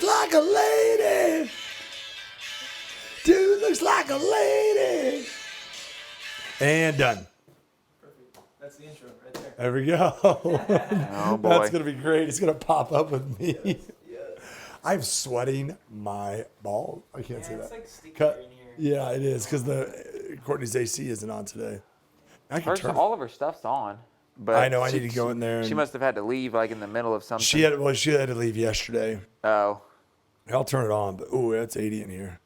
looks like a lady. Dude looks like a lady. And done. Perfect. That's the intro right there. There we go. Oh, boy. That's going to be great. It's going to pop up with me. Yes. I'm sweating my balls. I can't say It's that. like sticky Cut. in here. Yeah, it is because Courtney's AC isn't on today. I can turn. All of her stuff's on. But I know. I need to go in there. She And must have had to leave like in the middle of something. she had to leave yesterday. Oh. I'll turn it on, but that's 80 in here.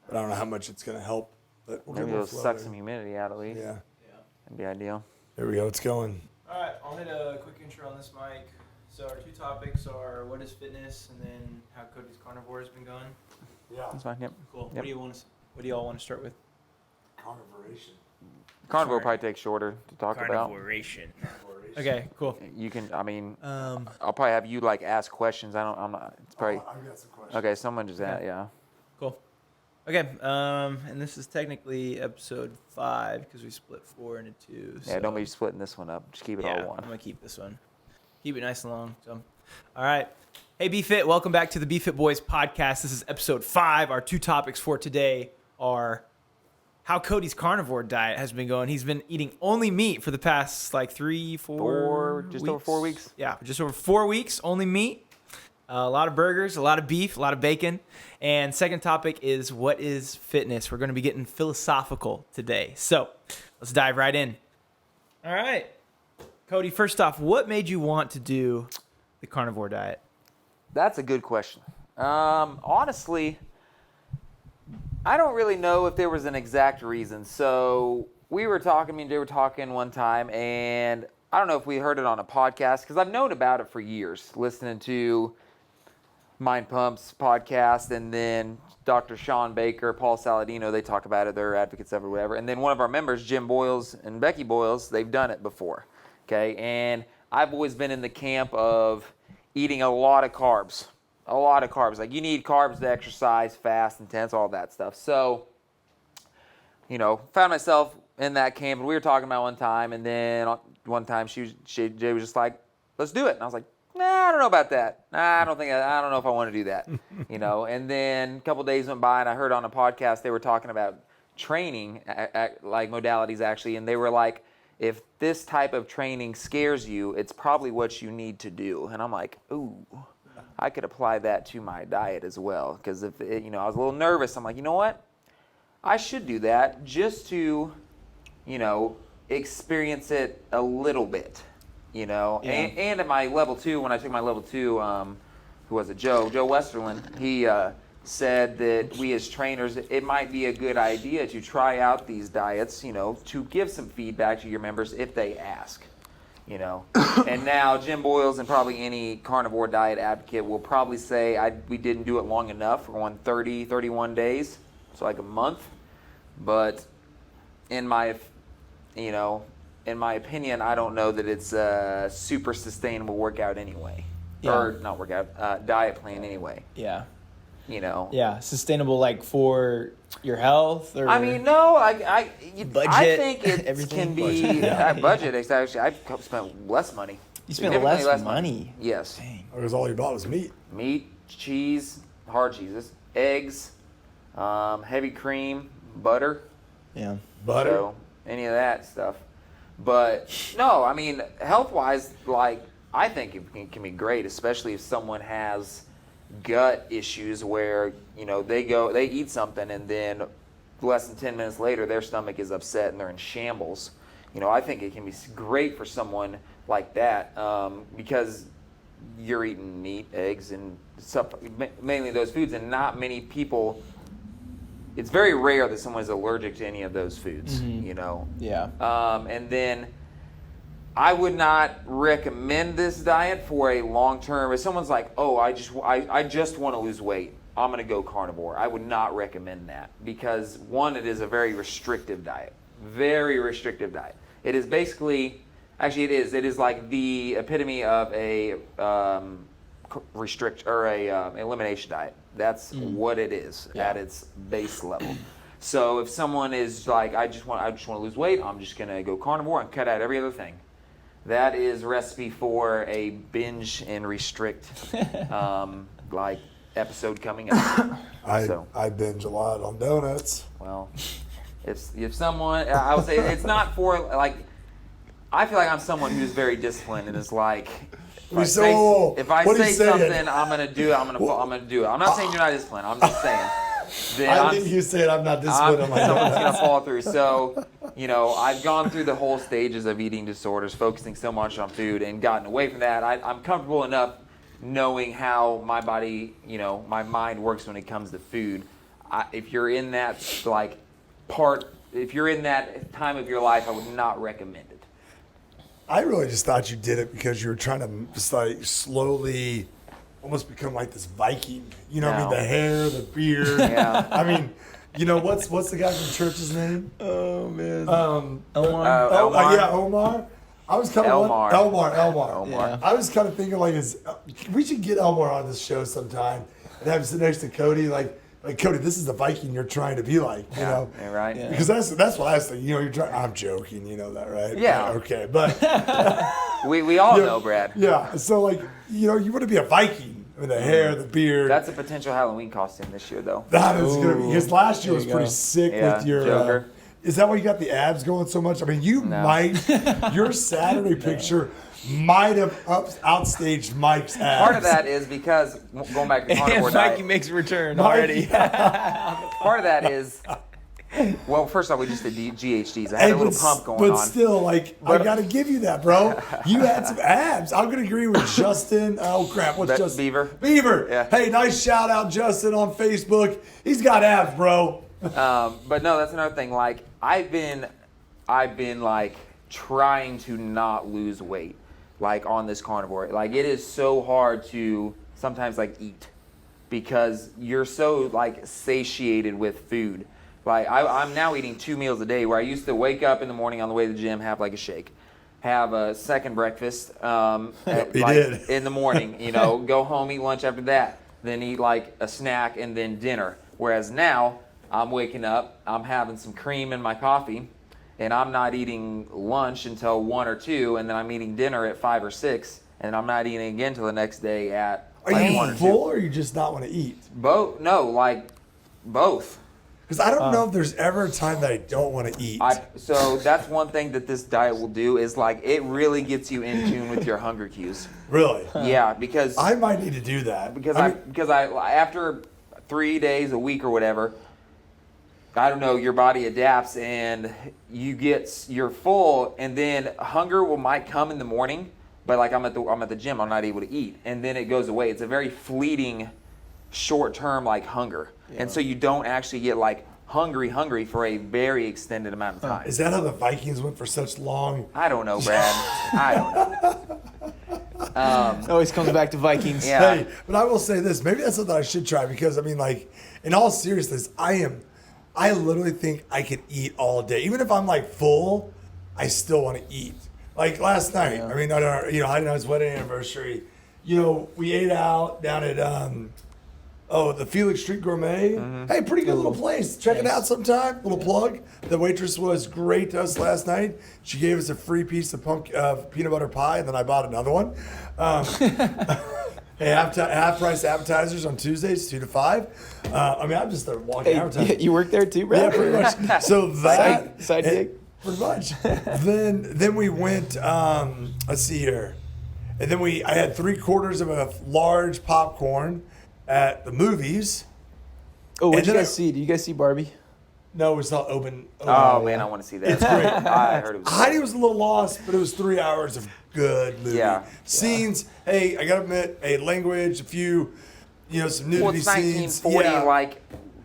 But I don't know how much it's gonna help. But we'll Maybe get more it'll flow suck there. some humidity out at least. Yeah. That'd be ideal. There we go. It's going. All right, I'll hit a quick intro on this mic. So our two topics are what is fitness, and then how Cody's carnivore has been going. Yeah. That's fine. Yep. Cool. Yep. What do y'all want to start with? Carnivoration. Carnivore will probably take shorter to talk about. Carnivoration. Okay, cool. You can. I mean, Um, I'll probably have you like ask questions. I'm not. It's probably. I've got some questions. Okay, someone just Okay. yeah. Cool. Okay, and this is technically episode 5 because we split 4 into 2. Yeah, don't be splitting this one up. Just keep it all one. I'm gonna keep this one. Keep it nice and long. So, all right. Hey, BFIT, welcome back to the BFIT Boys podcast. This is episode 5. Our two topics for today are how Cody's carnivore diet has been going. He's been eating only meat for the past like 4 Just over 4 weeks. Yeah, just over 4 weeks, only meat. A lot of burgers, a lot of beef, a lot of bacon. And second topic is what is fitness? We're going to be getting philosophical today. So let's dive right in. All right. Cody, first off, what made you want to do the carnivore diet? That's a good question. Honestly, I don't really know if there was an exact reason. So they were talking one time, and I don't know if we heard it on a podcast, because I've known about it for years, listening to Mind Pump's podcast, and then Dr. Sean Baker, Paul Saladino, they talk about it. They're advocates of it or whatever. And then one of our members, Jim Boyles and Becky Boyles, they've done it before. Okay, and I've always been in the camp of eating a lot of carbs. A lot of carbs. Like, you need carbs to exercise, fast, intense, all that stuff. So, found myself in that camp, and we were talking about one time, and then one time Jay was just like, let's do it. And I was like, nah, I don't know about that. I don't know if I want to do that. And then a couple days went by, and I heard on a podcast they were talking about training, like modalities actually, and they were like, if this type of training scares you, it's probably what you need to do. And I'm like, ooh, I could apply that to my diet as well. Because I was a little nervous. I'm like, you know what? I should do that just to, experience it a little bit, Yeah. And at my level 2, when I took my level 2, who was it? Joe Westerland, he said that we as trainers, it might be a good idea to try out these diets, to give some feedback to your members if they ask, And now Jim Boyles and probably any carnivore diet advocate will probably say we didn't do it long enough. We're on 31 days, so like a month. But in my opinion, I don't know that it's a super sustainable workout anyway. Yeah. Or not workout, diet plan anyway. Yeah. Yeah, sustainable like for your health or I mean, no, I budget, think it everything? can be budget. Actually, I've spent less money. You spent Significantly less money. Yes. Dang. Because all you bought was meat. Meat, cheese, hard cheeses, eggs, heavy cream, butter. Yeah. Butter. So any of that stuff. But no, I mean, health-wise, like, I think it can be great, especially if someone has gut issues where, they eat something and then less than 10 minutes later their stomach is upset and they're in shambles. I think it can be great for someone like that because you're eating meat, eggs, and stuff, mainly those foods, and not many people. It's very rare that someone is allergic to any of those foods, Yeah. And then I would not recommend this diet for a long term. If someone's like, oh, I just want to lose weight, I'm going to go carnivore. I would not recommend that because, one, it is a very restrictive diet. Very restrictive diet. It is basically, actually it is like the epitome of a elimination diet. That's what it is at its base level. So if someone is like, I just want to lose weight, I'm just going to go carnivore and cut out every other thing. That is recipe for a binge and restrict like episode coming up. I binge a lot on donuts. Well, if someone, I would say it's not for like. I feel like I'm someone who's very disciplined and is like, if I say something, I'm gonna do it. I'm gonna do it. I'm not saying you're not disciplined. I'm just saying. I think you said I'm not disciplined on my someone's donuts. gonna fall through. So, I've gone through the whole stages of eating disorders, focusing so much on food, and gotten away from that. I'm comfortable enough knowing how my body, my mind works when it comes to food. If you're in that if you're in that time of your life, I would not recommend it. I really just thought you did it because you were trying to just like slowly almost become like this Viking. You know what I mean? The hair, the beard. Yeah. I mean, what's the guy from church's name? Oh man. Omar. Omar. I was kind of Elmar. Yeah. I was kind of thinking like, we should get Elmar on this show sometime and have him sit next to Cody, like Cody, this is the Viking you're trying to be like, you know? Yeah, right. Yeah. Because that's what I was thinking. You're trying. I'm joking, you know that, right? Yeah. Okay, but we all know, Brad. yeah. So like, you want to be a Viking with the hair, the beard. That's a potential Halloween costume this year, though. That is gonna be, because last year There was you pretty go. sick Yeah, with your. Joker. Is that why you got the abs going so much? I mean, your Saturday picture might have outstaged Mike's abs. Part of that is because going back to carnivore And Mikey diet. makes a return Mikey- already. Part of that is, well, first off, we just did GHDs. I had a little pump going but on. still, like, I gotta give you that, bro. You had some abs. I'm gonna agree with Justin. Oh crap, what's Justin? Beaver. Yeah. Yeah. Hey, nice shout out, Justin, on Facebook. He's got abs, bro. But no, that's another thing. Like I've been like trying to not lose weight, like on this carnivore. Like it is so hard to sometimes like eat because you're so like satiated with food. Like I'm now eating 2 meals a day where I used to wake up in the morning on the way to the gym, have like a shake, have a second breakfast in the morning, go home, eat lunch after that, then eat like a snack and then dinner. Whereas now I'm waking up, I'm having some cream in my coffee, and I'm not eating lunch until 1 or 2, and then I'm eating dinner at 5 or 6, and I'm not eating again till the next day at Are like you 1 or 2. full or you just not want to eat? Both? No, like both. Because I don't know if there's ever a time that I don't want to eat. So that's one thing that this diet will do is like it really gets you in tune with your hunger cues. Really? Yeah, because I might need to do that. because I after 3 days, a week or whatever, I don't know, your body adapts and you're full, and then hunger might come in the morning, but like I'm at the gym, I'm not able to eat, and then it goes away. It's a very fleeting, short-term like hunger, and so you don't actually get like hungry for a very extended amount of time. Is that how the Vikings went for such long? I don't know, Brad. I don't know. It always comes back to Vikings. Yeah. Hey, but I will say this. Maybe that's something I should try because, I mean, like, in all seriousness, I literally think I could eat all day. Even if I'm, like, full, I still want to eat. Like, last night, I mean, Heidi's wedding anniversary, we ate out down at, the Felix Street Gourmet. Mm-hmm. Hey, pretty good little place. Check it out sometime. Little plug. The waitress was great to us last night. She gave us a free piece of peanut butter pie, and then I bought another one. Hey, half price appetizers on Tuesdays, 2 to 5. I'm just a walking advertising. You work there too, bro? Yeah, pretty much. So that Side gig? pretty much. then we went. Let's see here, and then I had 3/4 of a large popcorn at the movies. Oh, what And did you then guys see? Did you guys see Barbie? No, we saw open. Oh man, I want to see that. It's great. I heard it was. Heidi was a little lost, but it was 3 hours of good movie. Yeah. Scenes. Hey, I gotta admit, language, a few, some nudity Well, it's scenes. 1940, Yeah. like.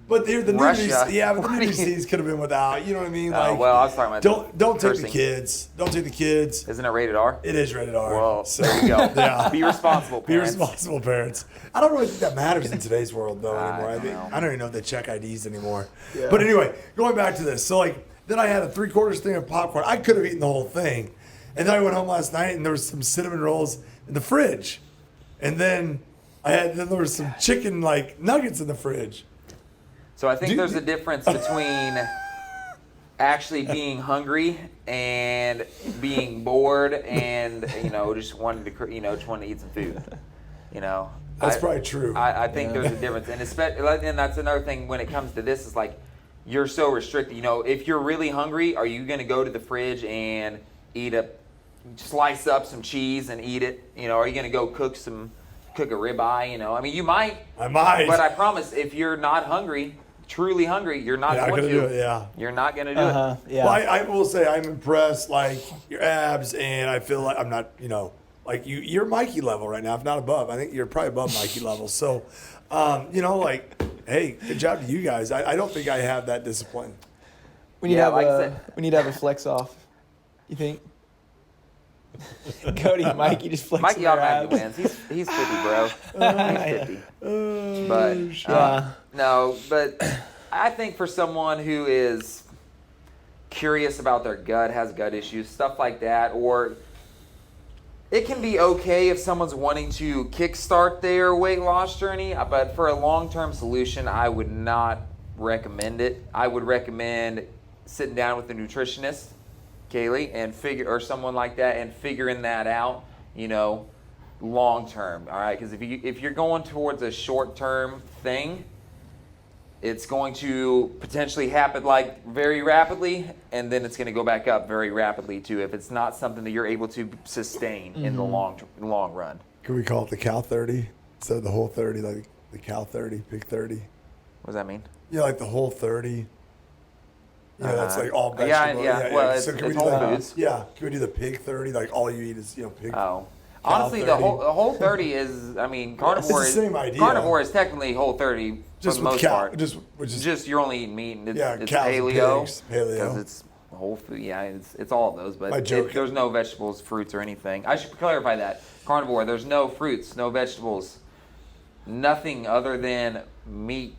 But the nudity, Russia. yeah, but the What do nudity you- scenes could have been without. You know what I mean? Like, Well, I was talking about don't take the cursing. kids. Don't take the kids. Isn't it rated R? It is rated R. Well, so there you go. Yeah. Be responsible, Be parents. responsible parents. I don't really think that matters in today's world though anymore. don't know. I don't even know if they check IDs anymore. But anyway, going back to this. So like then I had a 3/4 thing of popcorn. I could have eaten the whole thing. And then I went home last night and there was some cinnamon rolls in the fridge. And then there was some chicken like nuggets in the fridge. So I think there's a difference between actually being hungry and being bored and just wanting to eat some food. That's probably true. I think there's a difference, and that's another thing when it comes to this is like you're so restricted. If you're really hungry, are you going to go to the fridge and slice up some cheese and eat it? Are you going to go cook a ribeye? I mean, you might. I might. But I promise, if you're not hungry, truly hungry, you're not going to do it. Yeah. You're not going to do it. Yeah. Well, I will say I'm impressed, like your abs, and I feel like I'm not, like you're Mikey level right now, if not above. I think you're probably above Mikey level. So, hey, good job to you guys. I don't think I have that discipline. We need to have a flex off. You think? Cody, Mikey just flexing Mikey their automatically abs. wins. He's 50, bro. He's 50. But I think for someone who is curious about their gut, has gut issues, stuff like that, or it can be okay if someone's wanting to kickstart their weight loss journey, but for a long-term solution, I would not recommend it. I would recommend sitting down with a nutritionist, Kaylee, or someone like that, and figuring that out, long term. All right, because if you're going towards a short term thing, it's going to potentially happen like very rapidly, and then it's going to go back up very rapidly too. If it's not something that you're able to sustain in the long run. Can we call it the cow 30 instead of the whole 30, like the cow 30, pig 30? What does that mean? Yeah, like the whole 30. That's like all vegetable. Yeah. Well, so it's can we do whole that? foods. Yeah, can we do the pig 30? Like all you eat is pig. Oh, honestly, the whole 30 is. I mean, carnivore. It's the same idea. Carnivore is technically whole 30 just for the most part. Just you're only eating meat. And it's cows paleo. And pigs. Paleo. Because it's whole food. Yeah, it's all of those. But there's no vegetables, fruits, or anything. I should clarify that. Carnivore. There's no fruits, no vegetables, nothing other than meat,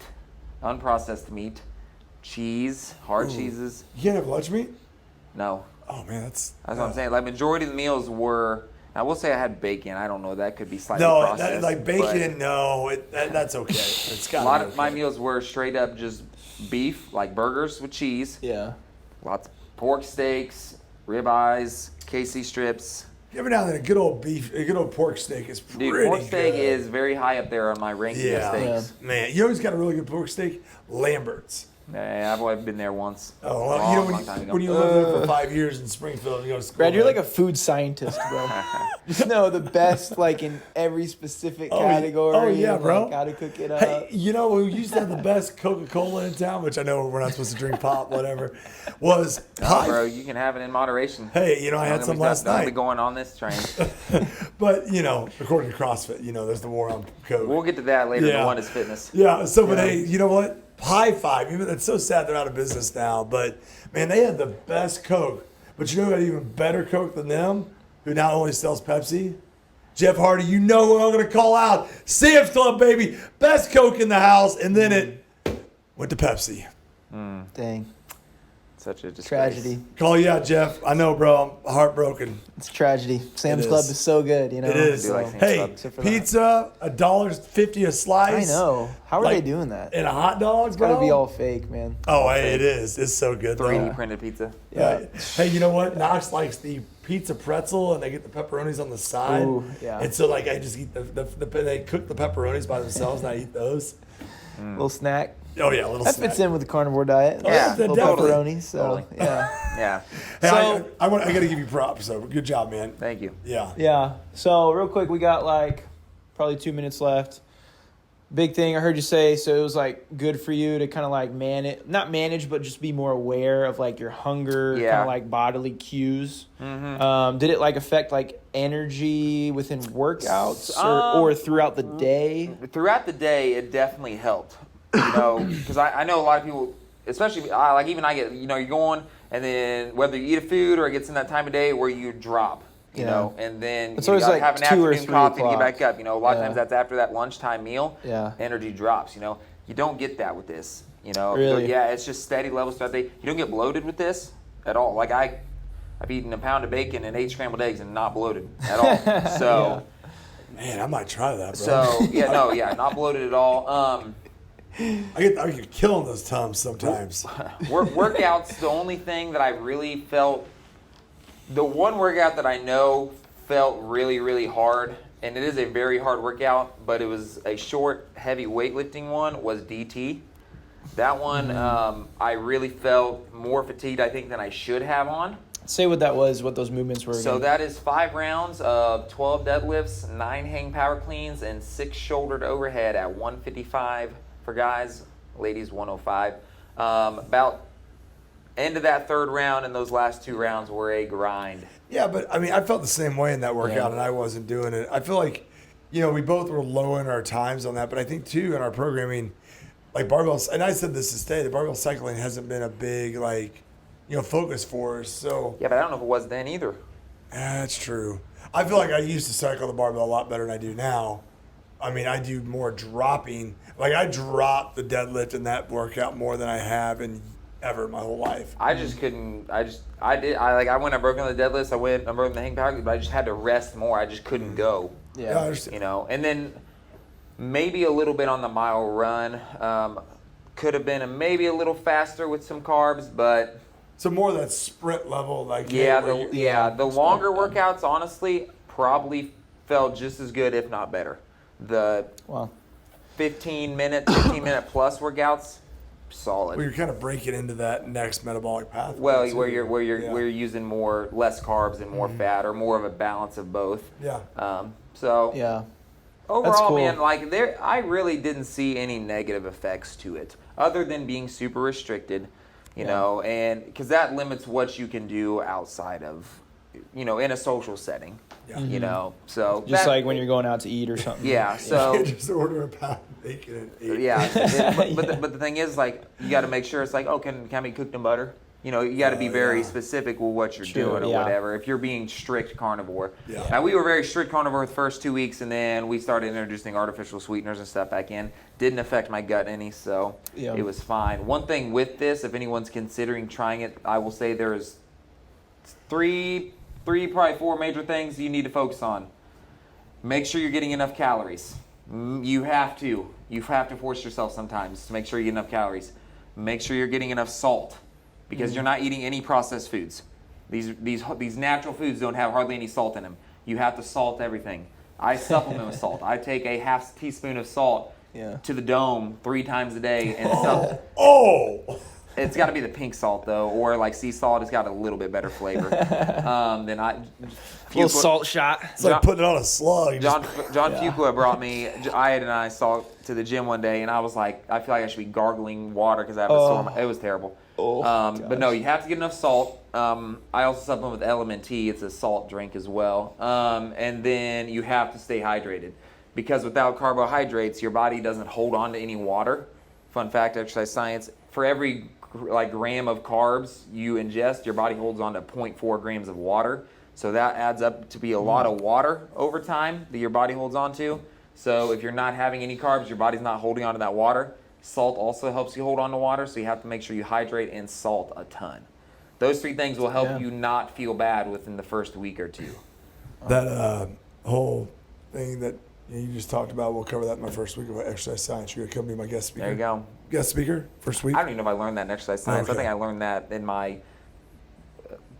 unprocessed meat. Cheese, hard cheeses. You can't have lunch meat? No. Oh man, that's what I'm saying. Like majority of the meals were. I will say I had bacon. I don't know. That could be slightly processed. Like bacon. No, that's okay. It's got a lot of my meals were straight up just beef, like burgers with cheese. Yeah. Lots of pork steaks, ribeyes, KC strips. Every now and then, a good old pork steak is pretty good. Pork steak is very high up there on my ranking of steaks. Yeah. Man, you always got a really good pork steak? Lambert's. Yeah, I've only been there once. Oh, well, when you live there for 5 years in Springfield, you go to school. Brad, you're like a food scientist, bro. Just know the best, like in every specific category. Oh yeah, bro. Like, how to cook it up. Hey, who used to have the best Coca-Cola in town, which I know we're not supposed to drink pop, whatever, was pie. Bro, you can have it in moderation. Hey, I had some last night. Don't be going on this train. But, according to CrossFit, there's the war on Coke. We'll get to that later. The one is fitness. Yeah, but hey, you know what? High five. Even it's so sad they're out of business now, but man, they had the best Coke. But you know who had even better Coke than them? Who now only sells Pepsi? Jeff Hardy. You know who I'm gonna call out? Sam's Club, baby. Best Coke in the house, and then it went to Pepsi. Dang. Such a disgrace. Tragedy. Call you out, Jeff. I know, bro. I'm heartbroken. It's tragedy. Sam's Club is so good, It is. I do like Sam's Hey, Club. pizza, $1.50 a slice. I know. How are they doing that? And a hot dog, It's gotta be all fake, man. Oh, hey, it is. It's so good. 3D printed pizza. Yeah. Hey, you know what? Knox likes the pizza pretzel, and they get the pepperonis on the side. Ooh, yeah. And so, I just eat they cook the pepperonis by themselves, and I eat those. Little snack. Oh yeah, a little. That snack. fits in with the carnivore diet. Yeah, little definitely. pepperoni. So Totally. yeah. Hey, So- I got to give you props. So good job, man. Thank you. Yeah. Yeah. So real quick, we got probably 2 minutes left. Big thing I heard you say. So it was good for you to kind of not manage, but just be more aware of your hunger, kind of bodily cues. Mm-hmm. Did it affect energy within workouts or throughout the day? Throughout the day, it definitely helped. Because I know a lot of people, especially even I get, you're going, and then whether you eat a food or it gets in that time of day where you drop, and then It's you always gotta have an 2 or afternoon 3 coffee to get o'clock. back up. A lot of times that's after that lunchtime meal. Yeah. Energy drops. You don't get that with this. Really? Yeah, it's just steady levels throughout the day. You don't get bloated with this at all. I've eaten a pound of bacon and 8 scrambled eggs and not bloated at all. So. Man, I might try that, bro. So not bloated at all. I get killing those Tums sometimes. Workouts, the only thing that I really felt, the one workout that I know felt really, really hard, and it is a very hard workout, but it was a short, heavy weightlifting one, was DT. That one, I really felt more fatigued, I think, than I should have on. Say what that was, what those movements were. So again. that is 5 rounds of 12 deadlifts, 9 hang power cleans, and 6 shouldered overhead at 155 for guys, ladies 105. About end of that third round and those last 2 rounds were a grind. Yeah, but I mean, I felt the same way in that workout, and I wasn't doing it. I feel like, we both were low in our times on that, but I think too in our programming, like barbells, and I said this to stay, the barbell cycling hasn't been a big focus for us. So Yeah, but I don't know if it was then either. that's true. I feel like I used to cycle the barbell a lot better than I do now. I mean, I do more dropping. Like I dropped the deadlift in that workout more than I have in ever my whole life. I just couldn't. I went. I broke on the deadlifts. I broke on the hang power, but I just had to rest more. I just couldn't go. Yeah, I understand. And then maybe a little bit on the mile run. Could have been maybe a little faster with some carbs, but So more of that sprint level, like the longer workouts honestly probably felt just as good, if not better. The 15 minute plus workouts, solid. Well, you're kind of breaking into that next metabolic pathway. Well, where you're using less carbs and more fat, or more of a balance of both. Yeah. Yeah. Overall, cool. man, I really didn't see any negative effects to it, other than being super restricted, you know, and because that limits what you can do outside of, in a social setting, So Just like when you're going out to eat or something. Yeah. So just order a pound of bacon and eat. yeah, but the thing is, you got to make sure it's can it be cooked in butter? You got to be very specific with what you're doing or whatever. If you're being strict carnivore. Yeah. Now, we were very strict carnivore the first 2 weeks, and then we started introducing artificial sweeteners and stuff back in. Didn't affect my gut any, so it was fine. One thing with this, if anyone's considering trying it, I will say there's three, probably 4 major things you need to focus on. Make sure you're getting enough calories. You have to force yourself sometimes to make sure you get enough calories. Make sure you're getting enough salt, because you're not eating any processed foods. These natural foods don't have hardly any salt in them. You have to salt everything. I supplement with salt. I take a half teaspoon of salt to the dome 3 times a day, and it's got to be the pink salt though, or sea salt. It's got a little bit better flavor than I. Little salt shot. It's like putting it on a slug. John Fuqua brought me iodine salt to the gym one day, and I was like, I feel like I should be gargling water because I have a sore. It was terrible. But no, you have to get enough salt. I also supplement with Element T. It's a salt drink as well. And then you have to stay hydrated, because without carbohydrates, your body doesn't hold on to any water. Fun fact, exercise science: for every gram of carbs you ingest, your body holds on to 0.4 grams of water. So that adds up to be a lot of water over time that your body holds on to. So if you're not having any carbs, your body's not holding on to that water. Salt also helps you hold on to water, so you have to make sure you hydrate and salt a ton. Those 3 things will help you not feel bad within the first week or 2. That whole thing that you just talked about, we'll cover that in my first week of exercise science. You're going to come be my guest speaker. There you go. Guest speaker, first week? I don't even know if I learned that in exercise science. Okay. I think I learned that in my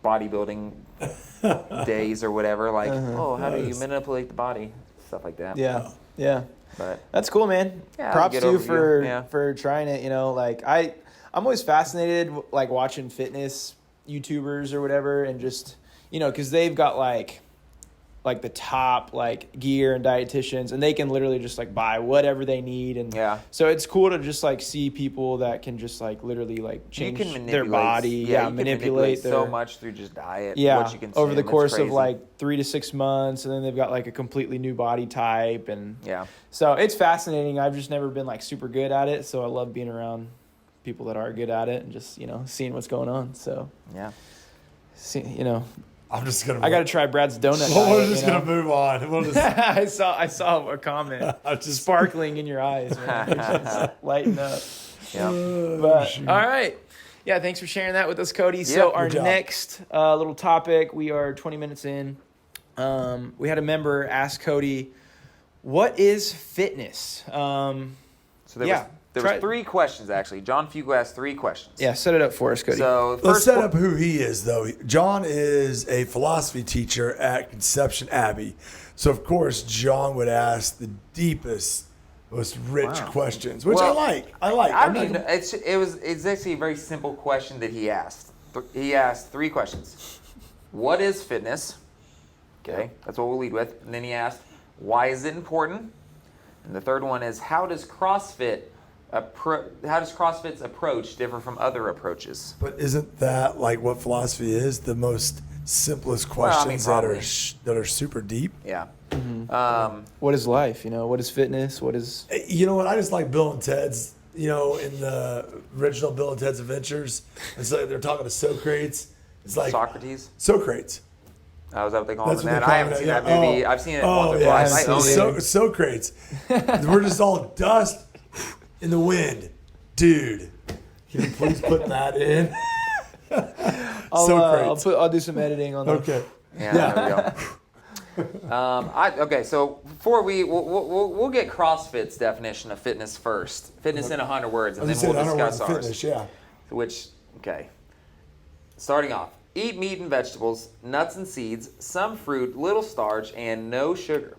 bodybuilding days or whatever. How do you manipulate the body? Stuff like that. Yeah. But That's cool, man. Yeah, Props to you overview. for trying it. I'm always fascinated watching fitness YouTubers or whatever, and just because they've got like the top gear and dietitians, and they can literally just buy whatever they need, and so it's cool to just see people that can just literally change their body, manipulate their, so much through just diet. What you consume, over the course of 3 to 6 months, and then they've got a completely new body type, and so it's fascinating. I've just never been super good at it, so I love being around people that are good at it and just seeing what's going on. So I'm just gonna. I got to try Brad's donut. We're just gonna move on. We'll just, I saw a comment. Just sparkling in your eyes, man. Just lighten up. But all right, thanks for sharing that with us, Cody. So our next little topic, we are 20 minutes in. We had a member ask Cody, "What is fitness?" So there There was 3 questions, actually. John Fugel asked 3 questions. Yeah, set it up for us, Cody. So Let's set up who he is, though. John is a philosophy teacher at Conception Abbey. So, of course, John would ask the deepest, most rich questions, which I like. I mean, it's actually a very simple question that he asked. He asked 3 questions. What is fitness? Okay, that's what we'll lead with. And then he asked, why is it important? And the third one is, how does CrossFit's approach differ from other approaches? But isn't that like what philosophy is? The most simplest questions that are super deep. Yeah. What is life? What is fitness? What is? You know what? I just like Bill and Ted's. In the original Bill and Ted's Adventures, and so they're talking to Socrates. It's like Socrates. Socrates. Oh, is that what they call him? That's what they That call I haven't it, seen yeah. that movie. I've seen it once or twice. I own it. Socrates. We're just all dust in the wind, dude. Can you please put that in? Socrates. I'll do some editing on that. Okay. Yeah, there we go. Okay, so before we'll get CrossFit's definition of fitness first. Fitness in 100 words, and then we'll discuss ours. Fitness, yeah. Starting off, eat meat and vegetables, nuts and seeds, some fruit, little starch, and no sugar.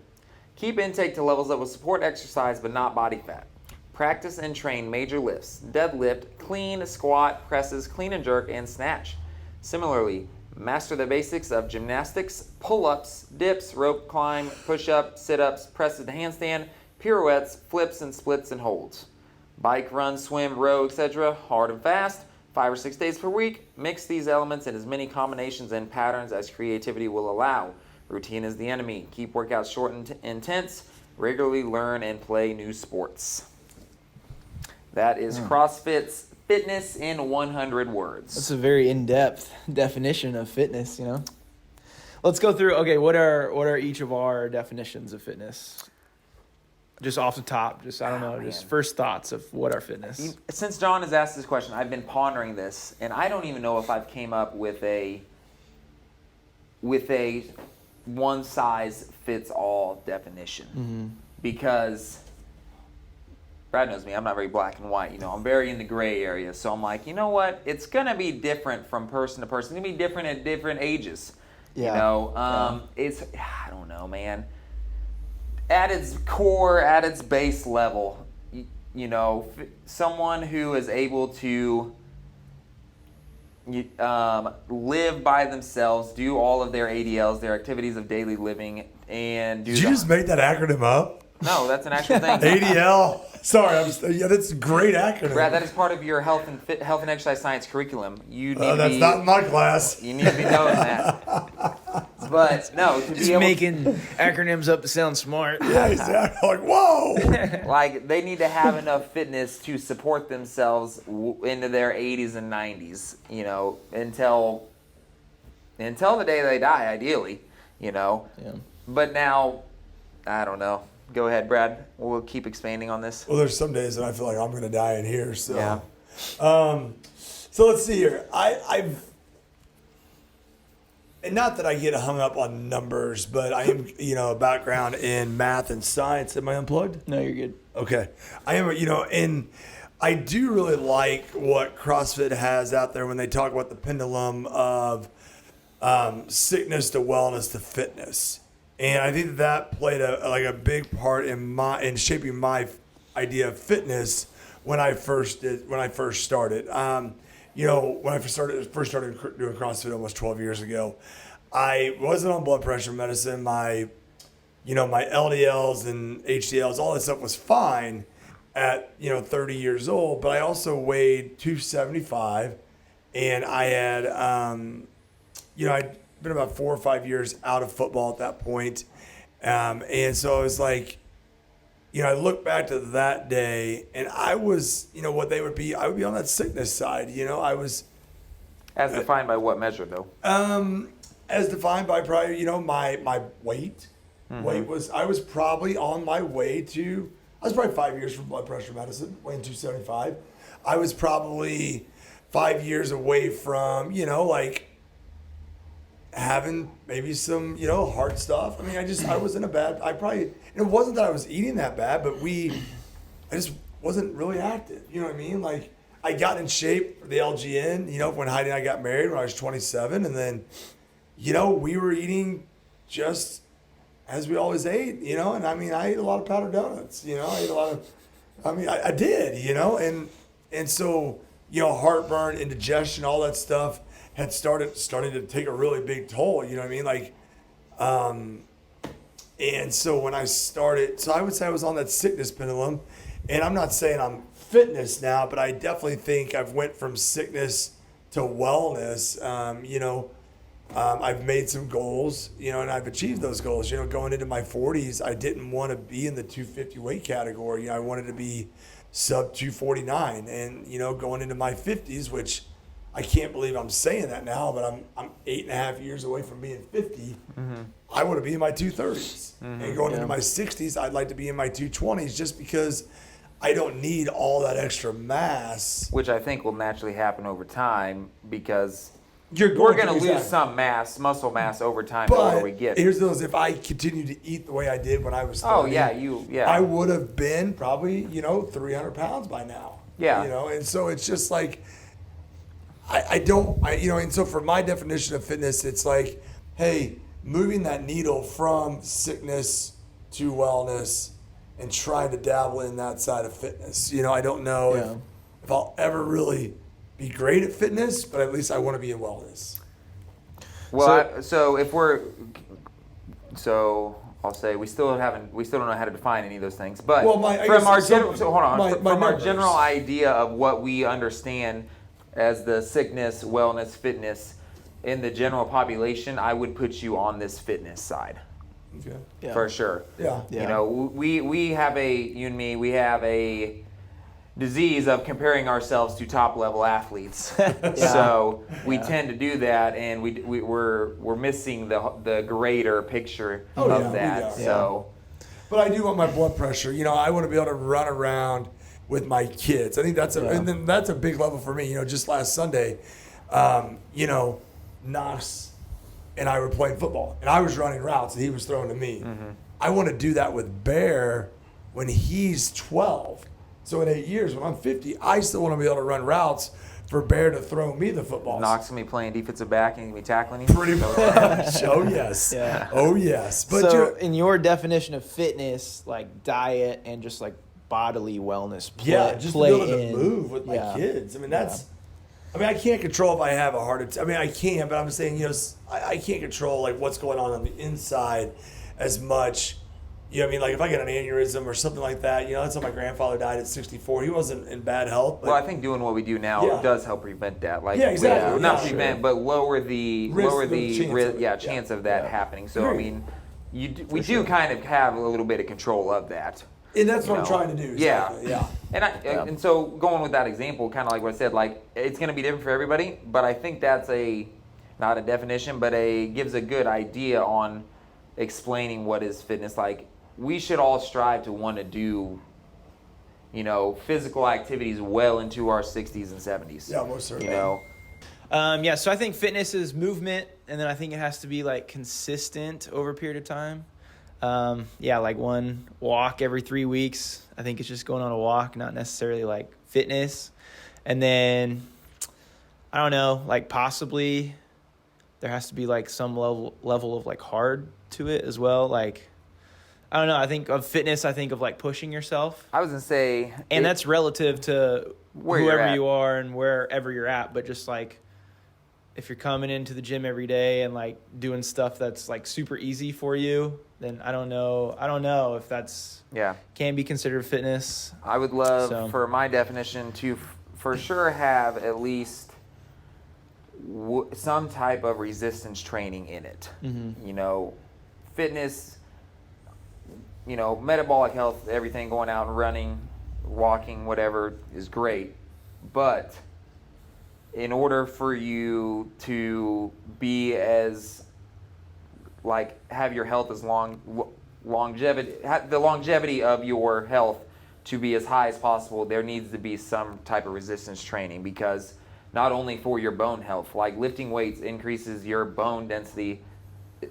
Keep intake to levels that will support exercise but not body fat. Practice and train major lifts, deadlift, clean, squat, presses, clean and jerk, and snatch. Similarly, master the basics of gymnastics, pull-ups, dips, rope climb, push-up, sit-ups, presses to handstand, pirouettes, flips and splits and holds. Bike, run, swim, row, etc. Hard and fast, 5 or 6 days per week. Mix these elements in as many combinations and patterns as creativity will allow. Routine is the enemy. Keep workouts short and intense. Regularly learn and play new sports. That is CrossFit's fitness in 100 words. That's a very in-depth definition of fitness, Let's go through, okay, what are each of our definitions of fitness? Just off the top, just first thoughts of what are fitness. Since John has asked this question, I've been pondering this, and I don't even know if I've came up with a one-size-fits-all definition. Because Brad knows me, I'm not very black and white, I'm very in the gray area. So I'm like, you know what? It's going to be different from person to person. It's going to be different at different ages. Yeah. It's, I don't know, man. At its core, at its base level, someone who is able to live by themselves, do all of their ADLs, their activities of daily living, and do. Did you just make that acronym up? No, that's an actual thing. ADL. Sorry, that's a great acronym. Brad, that is part of your health and exercise science curriculum. You need that's not in my class. You need to be knowing that. But no, to just be making acronyms up to sound smart. Yeah, exactly. Like, whoa. Like they need to have enough fitness to support themselves into their 80s and 90s. Until the day they die, ideally. Yeah. But now, I don't know. Go ahead, Brad. We'll keep expanding on this. Well, there's some days that I feel like I'm going to die in here. So, yeah. So let's see here. I've, and not that I get hung up on numbers, but I am, a background in math and science. Am I unplugged? No, you're good. Okay. I am, and I do really like what CrossFit has out there when they talk about the pendulum of sickness to wellness to fitness. And I think that played a big part in shaping my idea of fitness when I first started. When I first started doing CrossFit almost 12 years ago, I wasn't on blood pressure medicine. My LDLs and HDLs, all that stuff was fine at 30 years old. But I also weighed 275, and I had I'd been about 4 or 5 years out of football at that point. And so I was like, I look back to that day and I was, I would be on that sickness side. I was. As defined by what measure though? As defined by probably, my weight. Mm-hmm. I was probably on my way to, I was probably 5 years from blood pressure medicine, weighing 275. I was probably 5 years away from, having maybe some, heart stuff. I mean, I was in a bad, it wasn't that I was eating that bad, but wasn't really active. You know what I mean? Like, I got in shape for the LGN, you know, when Heidi and I got married when I was 27. And then, you know, we were eating just as we always ate, you know. And I mean, I ate a lot of powdered donuts, you know. I did, you know. And so, you know, heartburn, indigestion, all that stuff had starting to take a really big toll, you know what I mean? Like, and so when I started, so I would say I was on that sickness pendulum. And I'm not saying I'm fitness now, but I definitely think I've went from sickness to wellness. I've made some goals, you know, and I've achieved those goals. You know, going into my 40s, I didn't want to be in the 250 weight category. You know, I wanted to be sub 249. And, you know, going into my 50s, which I can't believe I'm saying that now, but I'm 8.5 years away from being 50. I want to be in my 230s. And going into my 60s, I'd like to be in my 220s just because I don't need all that extra mass. Which I think will naturally happen over time because We're going to lose some muscle mass over time the older we get. Here's those: if I continued to eat the way I did when I was 30, I would have been probably, you know, 300 pounds by now. Yeah. You know, and so it's just like, and so for my definition of fitness, it's like, hey, moving that needle from sickness to wellness and trying to dabble in that side of fitness. You know, I don't know if I'll ever really be great at fitness, but at least I want to be in wellness. Well, I'll say we still don't know how to define any of those things. But from our general idea of what we understand as the sickness, wellness, fitness in the general population, I would put you on this fitness side. Okay. Yeah. For sure. Yeah. You know, we have you and me, we have a disease of comparing ourselves to top level athletes. So we tend to do that, and we're missing the greater picture of that. But I do want my blood pressure. You know, I want to be able to run around with my kids. I think that's and then that's a big level for me. You know, just last Sunday, you know, Knox and I were playing football, and I was running routes, and he was throwing to me. I want to do that with Bear when he's 12. So in 8 years, when I'm 50, I still want to be able to run routes for Bear to throw me the football. Knox going to be playing defensive back and be tackling you? Pretty much. Oh, yes. Yeah. Oh, yes. But so in your definition of fitness, like diet and just like bodily wellness, just to be able to move with my kids. I mean, I mean, I can't control if I have a heart attack. I mean, I can, but I'm saying, you know, I can't control like what's going on the inside as much. You know what I mean? Like if I get an aneurysm or something like that, you know, that's how my grandfather died at 64. He wasn't in bad health. Well, I think doing what we do now does help prevent that. Like, exactly. Not prevent, but lower the chance of that happening. So I mean, we do kind of have a little bit of control of that. And that's what I'm trying to do. Exactly. Yeah. And so going with that example, kind of like what I said, like it's going to be different for everybody, but I think that's not a definition, but gives a good idea on explaining what is fitness. Like we should all strive to want to do, you know, physical activities well into our 60s and 70s. Yeah, most certainly. You know. So I think fitness is movement, and then I think it has to be like consistent over a period of time. Like one walk every 3 weeks. I think it's just going on a walk, not necessarily like fitness. And then, I don't know, like possibly there has to be like some level of like hard to it as well. Like, I don't know. I think of fitness, I think of like pushing yourself. I was going to say. And that's relative to whoever you are and wherever you're at. But just like, if you're coming into the gym every day and like doing stuff that's like super easy for you, then I don't know if that's can be considered fitness. I would love for my definition to for sure have at least some type of resistance training in it. You know, fitness, you know, metabolic health, everything, going out and running, walking, whatever is great, but in order for you to be as like have your health as longevity of your health to be as high as possible, there needs to be some type of resistance training, because not only for your bone health, like lifting weights increases your bone density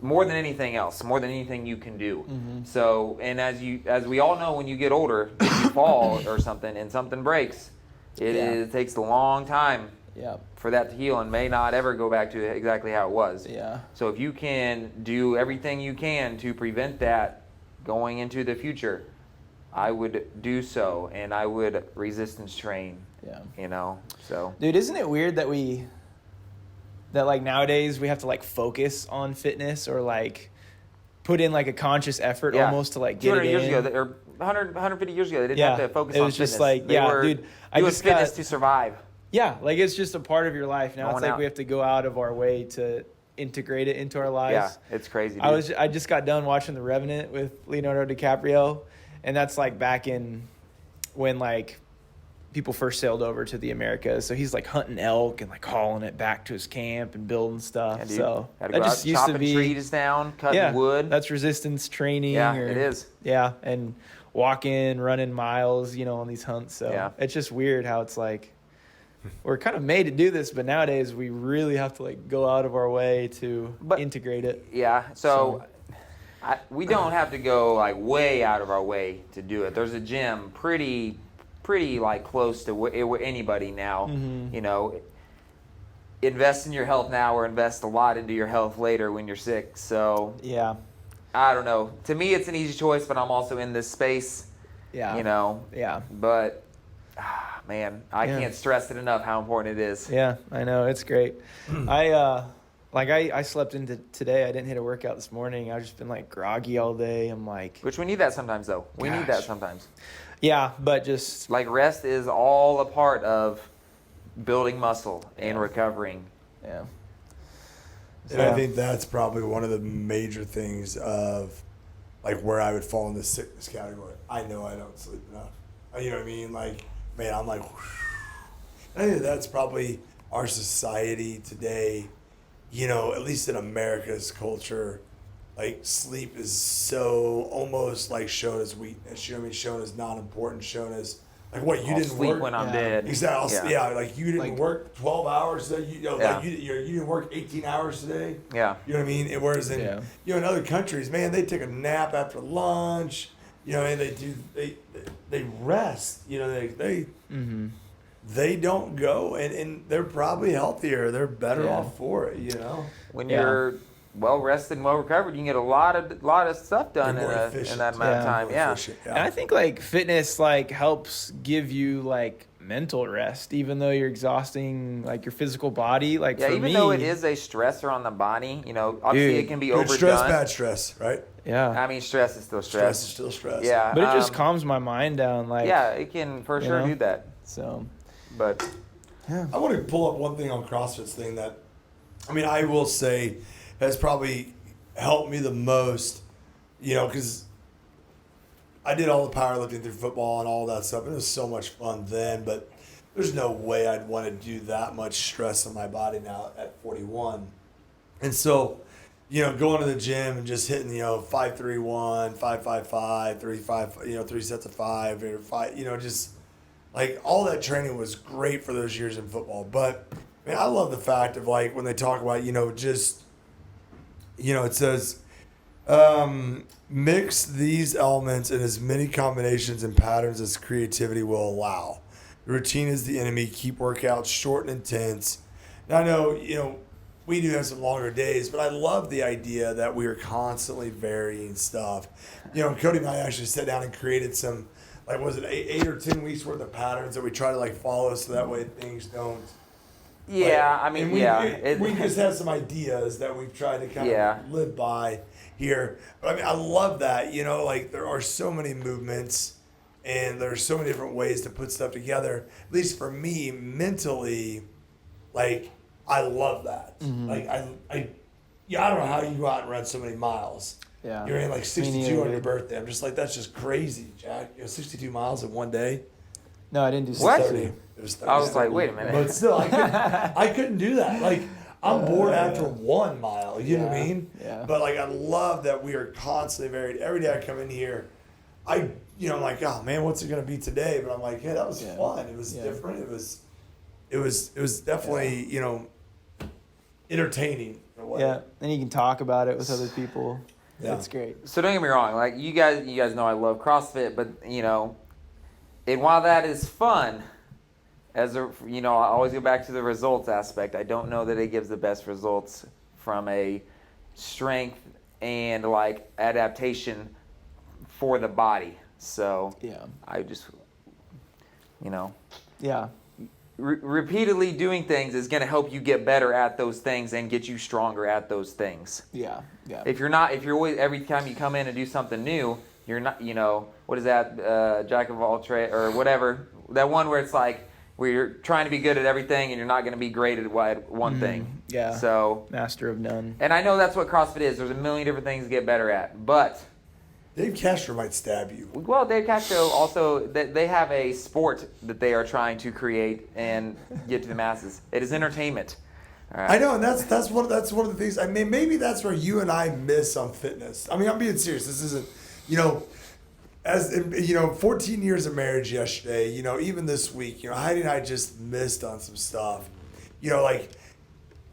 more than anything else, more than anything you can do. So, and as we all know, when you get older, if you fall or something and something breaks, it takes a long time for that to heal and may not ever go back to exactly how it was. Yeah. So if you can do everything you can to prevent that going into the future, I would do so, and I would resistance train. Yeah. You know, so. Dude, isn't it weird that like nowadays we have to like focus on fitness or like put in like a conscious effort almost to like get it 200 years in? ago, or 150 years ago, they didn't have to focus on fitness. It was just like, They were dude, I doing just fitness got, to survive. yeah, like it's just a part of your life. Now Going it's like out. we have to go out of our way to integrate it into our lives. Yeah, it's crazy, dude. I just got done watching The Revenant with Leonardo DiCaprio, and that's like back in when like people first sailed over to the Americas. So he's like hunting elk and like hauling it back to his camp and building stuff. Yeah, dude. So Gotta that go just out used to chopping be trees down, cutting wood. That's resistance training. Yeah, it is. Yeah, and walking, running miles, on these hunts. So it's just weird how it's like we're kind of made to do this, but nowadays we really have to like go out of our way to integrate it. Yeah, so we don't have to go like way out of our way to do it. There's a gym pretty like close to anybody now. Invest in your health now or invest a lot into your health later when you're sick. So yeah, I don't know. To me, it's an easy choice, but I'm also in this space. Yeah. Yeah. But man, I can't stress it enough how important it is. Yeah, I know, it's great. I slept into today. I didn't hit a workout this morning. I've just been like groggy all day. I'm like, which we need that sometimes though. We need that sometimes. Yeah, but just like rest is all a part of building muscle and recovering. Yeah. And I think that's probably one of the major things of like where I would fall in the sickness category. I know I don't sleep enough. You know what I mean? Like, man, I'm like, I think that's probably our society today, at least in America's culture, like sleep is so almost like shown as weakness. You know what I mean? Shown as not important, shown as like what you I'll didn't sleep work when I'm dead. Exactly. Yeah. Like you didn't work 12 hours today. Like you didn't work 18 hours today. Yeah. You know what I mean? Whereas in in other countries, man, they take a nap after lunch. And they rest. They don't go, and they're probably healthier. They're better off for it. When you're well rested and well recovered, you can get a lot of stuff done in that amount of time. Yeah. And I think like fitness like helps give you like mental rest, even though you're exhausting like your physical body. Like for even me, though it is a stressor on the body, obviously it can be overdone. Stress, bad stress, right? Yeah. I mean, stress is still stress. Stress is still stress. Yeah. But it just calms my mind down. Like it can for sure do that. So, but I want to pull up one thing on CrossFit's thing that, I will say has probably helped me the most, because I did all the powerlifting through football and all that stuff. And it was so much fun then, but there's no way I'd want to do that much stress on my body now at 41. And so, going to the gym and just hitting, 5-3-1, 5-5-5, 3-5, 3 sets of 5 or 5, just like all that training was great for those years in football. But I love the fact of like when they talk about, just, it says, mix these elements in as many combinations and patterns as creativity will allow. The routine is the enemy. Keep workouts short and intense. Now I know, we do have some longer days, but I love the idea that we are constantly varying stuff. Cody and I actually sat down and created some, like, was it 8 or 10 weeks worth of patterns that we try to like follow so that way things don't. Yeah, we just have some ideas that we've tried to kind of live by here. But I love that, like there are so many movements and there's so many different ways to put stuff together. At least for me, mentally, like I love that. Mm-hmm. Like I don't know how you go out and run so many miles. Yeah. You're in like 62 on your birthday. I'm just like, that's just crazy, Jack. 62 miles in one day. No, I didn't do What? 30. It was 30. I was like, wait a minute. But still, I couldn't do that. Like, I'm bored after 1 mile. You know what I mean? Yeah. But like, I love that we are constantly varied. Every day I come in here, I'm like, oh man, what's it gonna be today? But I'm like, yeah, that was fun. It was different. It was definitely entertaining in a way. Yeah, and you can talk about it with other people. Yeah. It's great. So don't get me wrong, like you guys know I love CrossFit, but and while that is fun, I always go back to the results aspect. I don't know that it gives the best results from a strength and like adaptation for the body. So Yeah. I just, Yeah. repeatedly doing things is going to help you get better at those things and get you stronger at those things. Yeah. Yeah. If you're always, every time you come in and do something new, you're not, what is that, jack of all trades or whatever, that one where it's like, where you're trying to be good at everything and you're not going to be great at one thing. Yeah. So, Master of none. and I know that's what CrossFit is. There's a million different things to get better at, but Dave Castro might stab you. well, Dave Castro also, they have a sport that they are trying to create and get to the masses. It is entertainment. All right. I know, and that's one of the things. I mean, maybe that's where you and I miss on fitness. I mean, I'm being serious. This isn't, 14 years of marriage yesterday. Even this week, Heidi and I just missed on some stuff. Like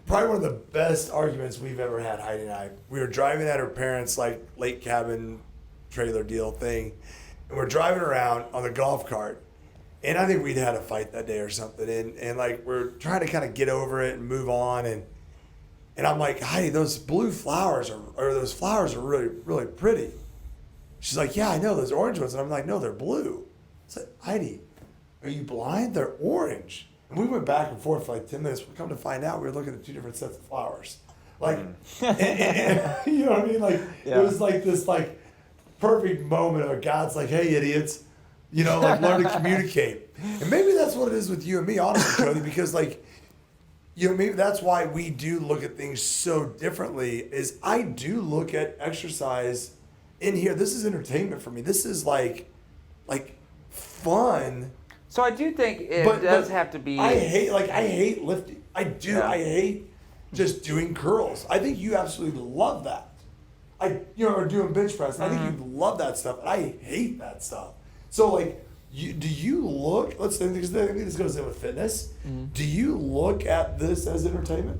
probably one of the best arguments we've ever had. Heidi and I. We were driving at her parents' like lake cabin trailer deal thing, and we're driving around on the golf cart. And I think we'd had a fight that day or something. And like, we're trying to kind of get over it and move on. And I'm like, Heidi, those blue flowers those flowers are really, really pretty. She's like, yeah, I know, those orange ones. And I'm like, no, they're blue. I said, Heidi, are you blind? They're orange. And we went back and forth for like 10 minutes. We come to find out we were looking at two different sets of flowers. Like, and you know what I mean? Like, Yeah. It was like this like perfect moment of God's like, hey, idiots. Learn to communicate. And maybe that's what it is with you and me, honestly, Cody, because maybe that's why we do look at things so differently, is I do look at exercise in here. This is entertainment for me. This is like fun. So I do think it does have to be. I hate lifting. I do. Yeah. I hate just doing curls. I think you absolutely love that. Or doing bench press. I think you love that stuff. And I hate that stuff. So do you look? Let's think because I think this goes in with fitness. Do you look at this as entertainment?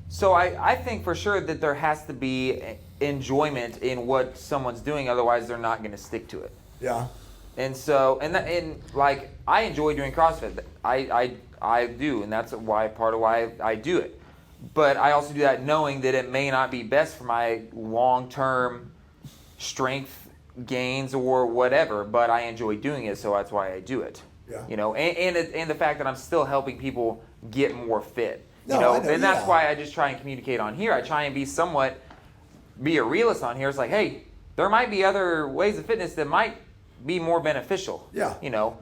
So I think for sure that there has to be enjoyment in what someone's doing, otherwise they're not going to stick to it. Yeah. And so I enjoy doing CrossFit. I do, and that's part of why I do it. But I also do that knowing that it may not be best for my long-term strength gains or whatever, but I enjoy doing it, so that's why I do it. Yeah. And the fact that I'm still helping people get more fit. I know, And that's yeah. why I just try and communicate on here. I try and be a realist on here. It's like, hey, there might be other ways of fitness that might be more beneficial. Yeah.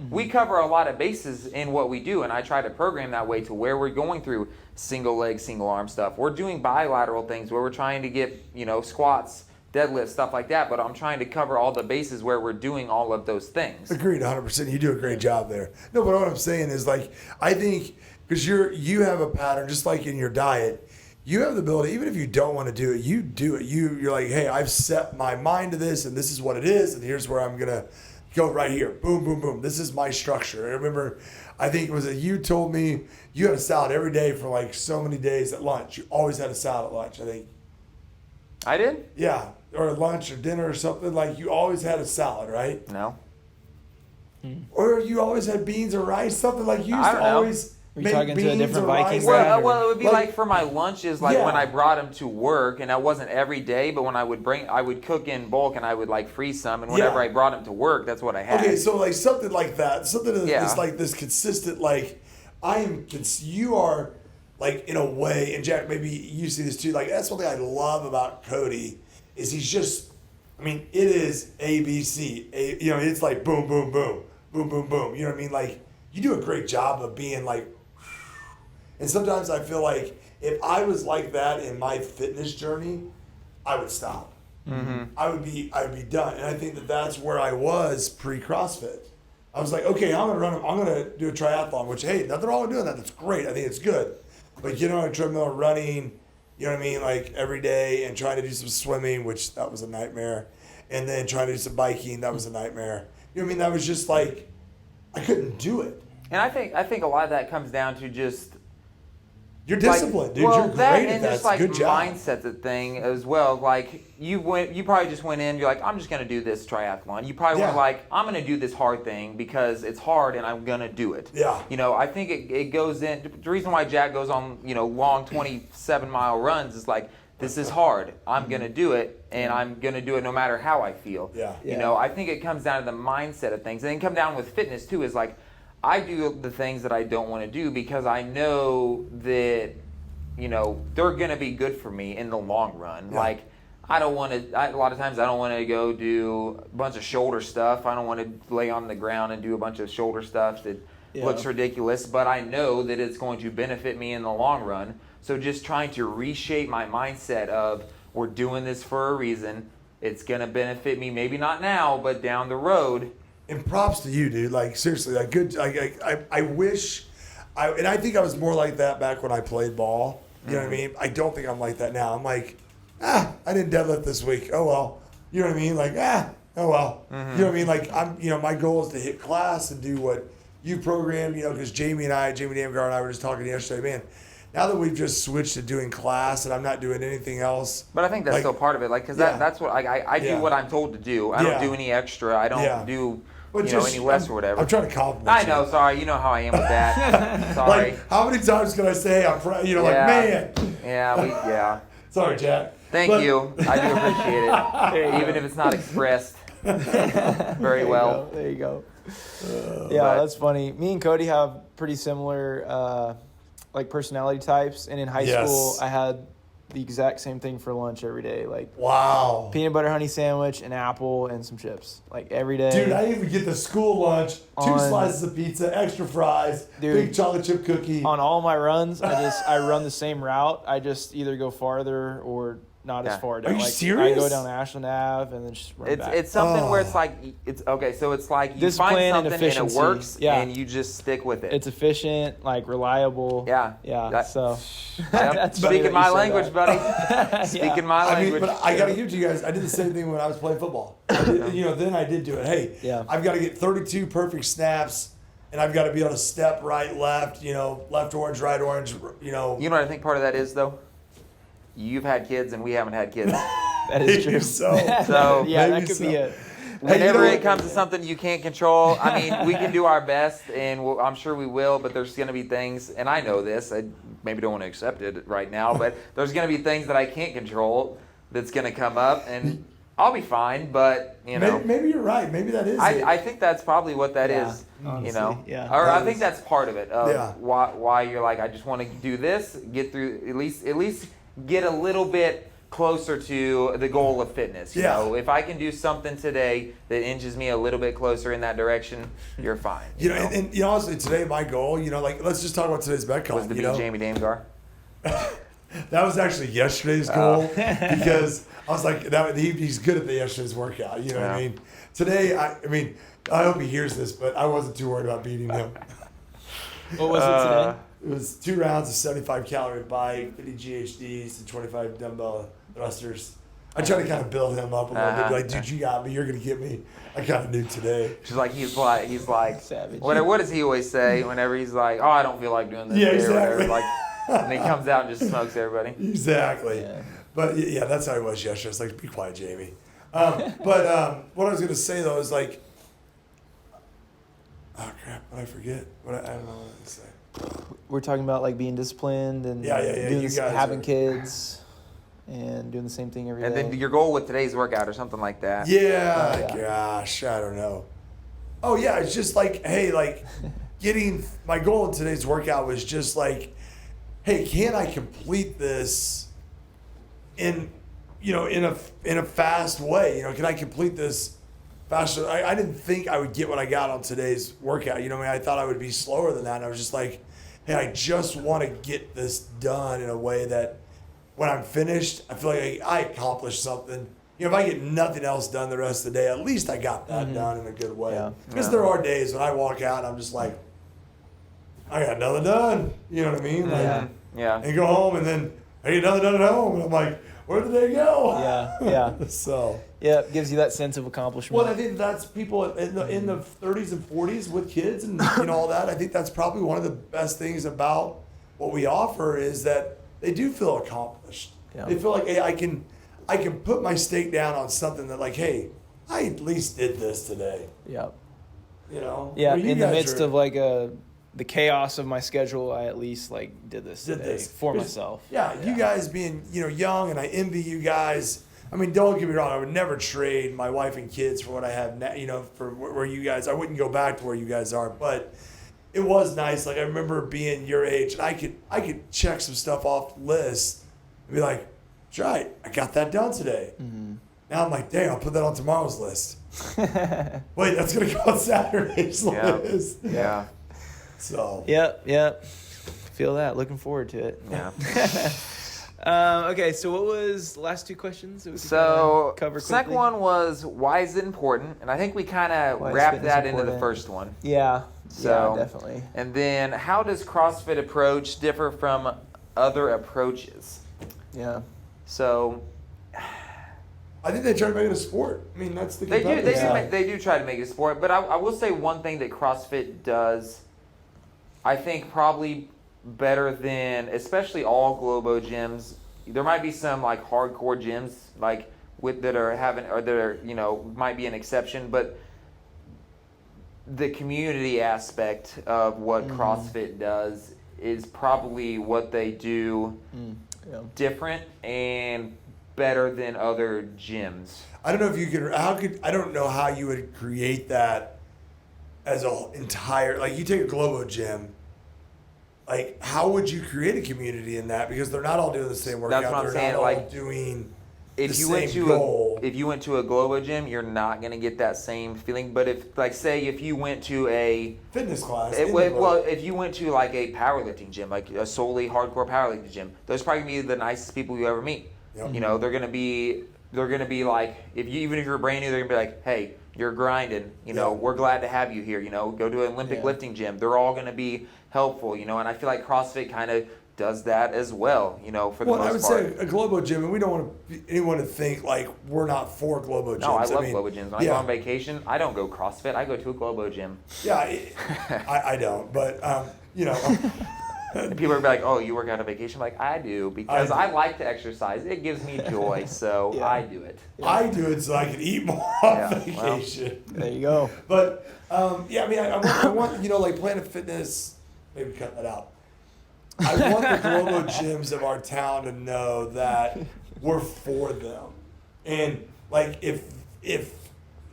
We cover a lot of bases in what we do, and I try to program that way to where we're going through single leg, single arm stuff. We're doing bilateral things where we're trying to get, squats, deadlifts, stuff like that, but I'm trying to cover all the bases where we're doing all of those things. Agreed, 100%. You do a great job there. No, but what I'm saying is I think because you have a pattern, just like in your diet, you have the ability, even if you don't want to do it, you do it. You're like, hey, I've set my mind to this, and this is what it is, and here's where I'm gonna go right here. Boom, boom, boom. This is my structure. I remember, I think you told me you had a salad every day for so many days at lunch. You always had a salad at lunch, I think. I did? Yeah, or lunch or dinner or something. You always had a salad, right? No. Or you always had beans or rice, something you used I to don't know. always Are you make talking to a beans different or Viking rice. brand? Well, it would be for my lunches, Yeah. when I brought them to work, and that wasn't every day, but when I would cook in bulk, and I would freeze some, and whenever Yeah. I brought them to work, that's what I had. Okay, so something like that, something that's Yeah. this consistent. You are in a way, and Jack, maybe you see this too. That's one thing I love about Cody is he's just. I mean, it is ABC. It's boom, boom, boom, boom, boom, boom. You know what I mean? You do a great job of being and sometimes I feel if I was like that in my fitness journey, I would stop. Mm-hmm. I would be done. And I think that's where I was pre-CrossFit. I was like, okay, I'm gonna do a triathlon, which, hey, nothing wrong with doing that. That's great. I think it's good. But get on a treadmill, running, you know what I mean, every day, and trying to do some swimming, which that was a nightmare. And then trying to do some biking, that was a nightmare. You know what I mean? That was just I couldn't do it. And I think a lot of that comes down to just You're disciplined, dude. Well, You're great that at and that. just like Good job. mindset thing as well. Like you probably just went in. You're like, I'm just gonna do this triathlon. You probably were like, I'm gonna do this hard thing because it's hard and I'm gonna do it. Yeah. I think it goes in. The reason why Jack goes on long 27-mile runs is like, this is hard. I'm gonna do it, and I'm gonna do it no matter how I feel. Yeah. I think it comes down to the mindset of things, and then come down with fitness too. Is like, I do the things that I don't want to do because I know that they're gonna be good for me in the long run. Yeah. Like, I don't want to. A lot of times, I don't want to go do a bunch of shoulder stuff. I don't want to lay on the ground and do a bunch of shoulder stuff that looks ridiculous. But I know that it's going to benefit me in the long run. So just trying to reshape my mindset of, we're doing this for a reason. It's going to benefit me, maybe not now, but down the road. And props to you, dude. Like, seriously, like, good. I wish, and I think I was more like that back when I played ball. You know what I mean? I don't think I'm like that now. I'm like, I didn't deadlift this week. Oh, well. You know what I mean? Like, oh, well. You know what I mean? Like, my goal is to hit class and do what you programmed, because Jamie Damgar and I were just talking yesterday, man. Now that we've just switched to doing class and I'm not doing anything else. But I think that's still part of it. Like, because that's what I do what I'm told to do. I don't do any extra. I don't do any less or whatever. I'm trying to compliment I know. Sorry. You know how I am with that. Sorry. Like, how many times can I say I'm like, man. Yeah. Sorry, Jack. Thank you. I do appreciate it. Even if it's not expressed very well. There you go. That's funny. Me and Cody have pretty similar personality types, and in high school I had the exact same thing for lunch every day, like peanut butter honey sandwich, an apple, and some chips, like every day. Dude, I even get the school lunch, 2 slices of pizza, extra fries, big chocolate chip cookie. On all my runs, I run the same route. I just either go farther or not as far down. Are you serious? I go down Ashland Ave and then just run back. It's something where it's like, so it's like you Discipline find and something and it works, Yeah. and you just stick with it. It's efficient, like reliable. Yeah. So speaking my language, buddy. Speaking my language. But I got to give it to you guys. I did the same thing when I was playing football. Then I did do it. Hey, I've got to get 32 perfect snaps, and I've got to be able to step right, left, left orange, right orange, You know what I think part of that is, though? You've had kids and we haven't had kids. That is true. So that could be it. Whenever it comes to something you can't control, I mean, we can do our best, and I'm sure we will, but there's going to be things, and I know this, I maybe don't want to accept it right now, but there's going to be things that I can't control that's going to come up, and I'll be fine, but, Maybe you're right. Maybe that is it. I think that's probably what that is, honestly, Or I think that's part of it, why you're like, I just want to do this, get through, at least get a little bit closer to the goal of fitness. You know, if I can do something today that inches me a little bit closer in that direction, you're fine. You know? And honestly, today my goal, let's just talk about today's Metcon. Was to be Jamie Damgar. That was actually yesterday's goal because I was like, he's good at the yesterday's workout. You know what I mean? Today, I hope he hears this, but I wasn't too worried about beating him. What was it today? It was 2 rounds of 75 calorie bike, 50 GHDs, and 25 dumbbell thrusters. I tried to kind of build him up a little bit, like, dude, you got me. You're gonna get me. I kind of knew today. He's like savage. What does he always say whenever he's like, I don't feel like doing this. Yeah, exactly. Or whatever. And he comes out and just smokes everybody. Exactly. Yeah. But that's how he was yesterday. It's like, be quiet, Jamie. But what I was gonna say though is like, oh crap, what I forget? I don't know what I was gonna say. We're talking about like being disciplined and having kids and doing the same thing every day. And then your goal with today's workout or something like that. Gosh, I don't know. Oh yeah, it's just like, hey, like getting my goal in today's workout was just like, hey, can I complete this in a fast way? Can I complete this faster? I didn't think I would get what I got on today's workout. I thought I would be slower than that. And I was just like, hey, I just want to get this done in a way that when I'm finished, I feel like I accomplished something. If I get nothing else done the rest of the day, at least I got that done in a good way. Yeah. Because there are days when I walk out and I'm just like, I got nothing done. You know what I mean? And go home and then I get nothing done at home. And I'm like, where did they go? Yeah. So. Yeah, it gives you that sense of accomplishment. Well, I think that's people in the 30s and 40s with kids and all that. I think that's probably one of the best things about what we offer is that they do feel accomplished. Yeah. They feel like, hey, I can put my stake down on something that like, hey, I at least did this today. Yep. You know? Yeah, Where you in the guys midst are- of like the chaos of my schedule, I at least like did this for Because, myself. Yeah, you guys being, young, and I envy you guys. I mean, don't get me wrong. I would never trade my wife and kids for what I have now, for where you guys, I wouldn't go back to where you guys are, but it was nice. Like, I remember being your age, and I could check some stuff off the list and be like, that's right, I got that done today. Mm-hmm. Now I'm like, dang, I'll put that on tomorrow's list. Wait, that's going to go on Saturday's list. Yeah. So. Yep. Feel that. Looking forward to it. Yeah. Okay, so what was the last two questions that we could So, cover second quickly? one was, why is it important? And I think we kind of Why is wrapped fitness that into the important? first one. Yeah. So, yeah, definitely. And then, how does CrossFit approach differ from other approaches? Yeah. So, I think they try to make it a sport. I mean, that's the they competitive side. do try to make it a sport. But I will say one thing that CrossFit does, I think probably better than, especially all Globo gyms. There might be some like hardcore gyms like that are might be an exception, but the community aspect of what CrossFit does is probably what they do different and better than other gyms. I don't know if you could. I don't know how you would create that as a entire. Like, you take a Globo gym. Like, how would you create a community in that? Because they're not all doing the same workout. That's what I'm they're saying, not all like, doing If the you same went to goal. if you went to a Globo gym, you're not gonna get that same feeling. But if you went to a Fitness class. if you went to like a powerlifting gym, like a solely hardcore powerlifting gym, those are probably gonna be the nicest people you ever meet. Yep. You know, they're gonna be like, even if you're brand new, they're gonna be like, hey, you're grinding. You know, we're glad to have you here. You know, go to an Olympic lifting gym. They're all gonna be helpful. You know, and I feel like CrossFit kind of does that as well. You know, for the most I would part. say a Globo gym, and we don't want anyone to think like we're not for Globo gyms. No, I love mean, Globo gyms. When I go on vacation, I don't go CrossFit. I go to a Globo gym. Yeah, I don't, but And people are like, "Oh, you work out on vacation?" I'm like, I do because I like to exercise. It gives me joy, so I do it. I do it so I can eat more on Yeah, vacation. There you go. But I mean, I want like Planet Fitness. Maybe cut that out. I want the Globo gyms of our town to know that we're for them, and like if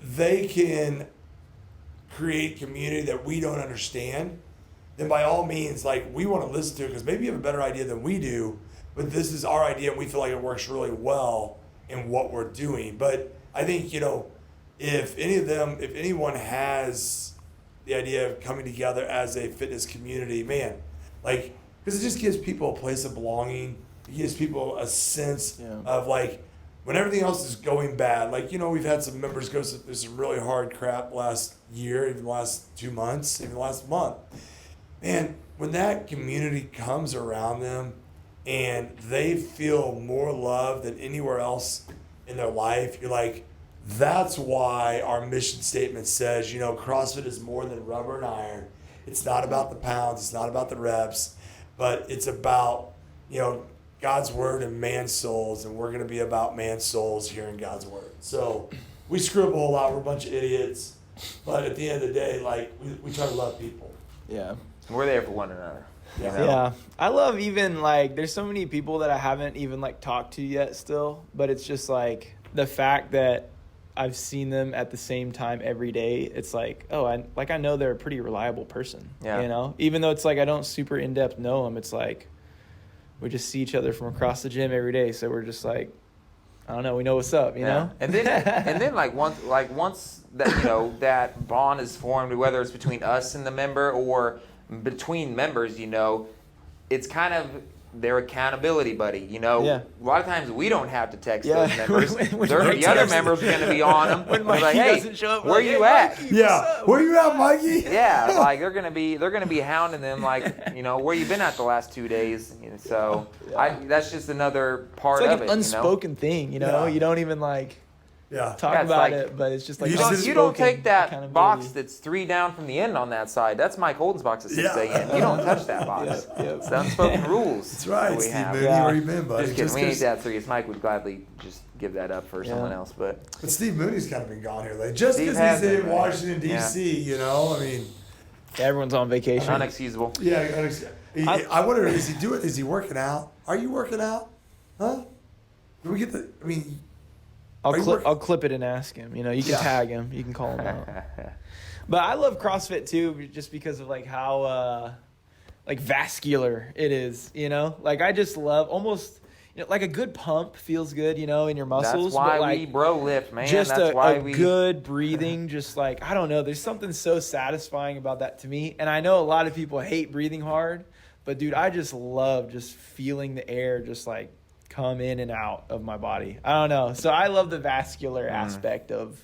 they can create community that we don't understand, then by all means, like, we want to listen to it because maybe you have a better idea than we do, but this is our idea and we feel like it works really well in what we're doing. But I think, if anyone has the idea of coming together as a fitness community, man, like, because it just gives people a place of belonging. It gives people a sense of, like, when everything else is going bad, like, we've had some members go through some really hard crap last year, even the last 2 months, even the last month. Man, when that community comes around them and they feel more love than anywhere else in their life, you're like, that's why our mission statement says, CrossFit is more than rubber and iron. It's not about the pounds, it's not about the reps, but it's about, God's word and man's souls, and we're going to be about man's souls here in God's word. So we screw up a whole lot. We're a bunch of idiots, but at the end of the day, like, we try to love people. Yeah. We're there for one another. You know? Yeah. I love even like there's so many people that I haven't even like talked to yet still, but it's just like the fact that I've seen them at the same time every day. It's like, oh, I know they're a pretty reliable person. Yeah. Even though it's like I don't super in depth know them, it's like we just see each other from across the gym every day, so we're just like, I don't know, we know what's up, you know? And then once that that bond is formed, whether it's between us and the member or between members, it's kind of their accountability buddy. A lot of times we don't have to text those members. The other members are going to be on them. When They're Mikey like, hey, doesn't show up, where like, you hey, at? Mikey, Where you at, Mikey? Yeah, like they're gonna be hounding them, like, where you been at the last 2 days? So that's just another part It's like of an it. unspoken thing, Yeah. You don't even like. Yeah. talk That's about like- it, but it's just like You You don't unspoken take that accountability. box that's 3 down from the end on that side. That's Mike Holden's box at 6 a.m. You don't touch that box. Yeah. It's the unspoken rules. That's right, that we Steve have. Mooney. Yeah. Where you been, buddy? Just kidding. We ain't 'cause- that serious. Mike would gladly just give that up for Yeah. someone else, but But Steve Mooney's kind of been gone here lately. Just Steve because has he's been, in right? Washington, D.C., you know? I mean, Everyone's on vacation. unexcusable. yeah. I wonder, is he working out? Are you working out? Huh? Do we get the, I mean, are you working- I'll clip it and ask him. You know, you can Yeah. tag him. You can call him out. But I love CrossFit too, just because of like how like vascular it is. You know, like I just love almost. You know, like a good pump feels good, you know, in your muscles. That's why but like we bro lift, man. just That's a why we good breathing, just like, I don't know, there's something so satisfying about that to me. And I know a lot of people hate breathing hard, but dude, I just love just feeling the air just like come in and out of my body. I don't know. So I love the vascular aspect of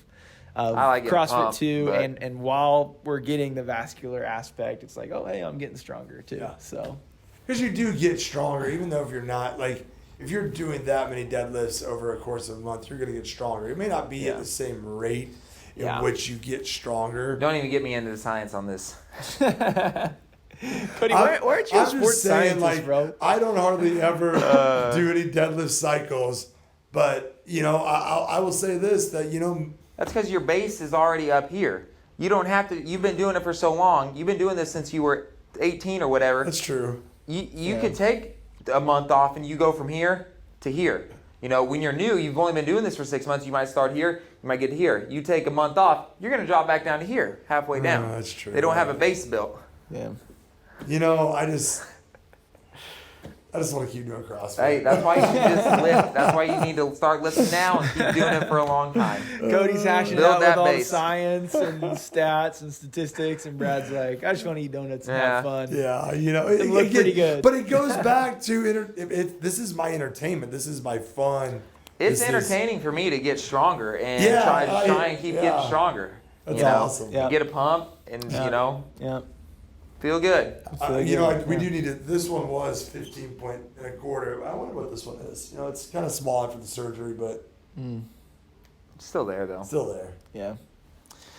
I like getting CrossFit pumped, too. but- And while we're getting the vascular aspect, it's like, oh, hey, I'm getting stronger too. Yeah. So because you do get stronger, even though if you're not, like, if you're doing that many deadlifts over a course of a month, you're going to get stronger. It may not be at Yeah. the same rate in Yeah. which you get stronger. don't even get me into the science on this. Cody, why aren't you a I'm sports just saying, scientist, like, bro? I don't hardly ever do any deadlift cycles, but, you know, I will say this, that, you know, That's because your base is already up here. You don't have to. You've been doing it for so long. You've been doing this since you were 18 or whatever. that's true. You Yeah. could take a month off and you go from here to here. You know, when you're new, you've only been doing this for 6 months. You might start here. You might get to here. You take a month off, you're going to drop back down to here, halfway down. that's true. They don't have a base built. Yeah. You know, I just want to keep doing CrossFit. Hey, that's why you should just lift. That's why you need to start lifting now and keep doing it for a long time. Cody's hashing Build out with that all the base. science and stats and statistics, and Brad's like, I just want to eat donuts and have fun. Yeah, you know, It looked pretty good. But it goes back to this is my entertainment. This is my fun. It's This is- entertaining for me to get stronger and Yeah, try and keep yeah. getting stronger. That's you know, awesome. Yeah. Get a pump and Yeah. you know Yeah. feel good. You know, we Yeah. do need to. This one was 15.25. I wonder what this one is. You know, it's kind of small after the surgery, but It's still there though. still there. Yeah.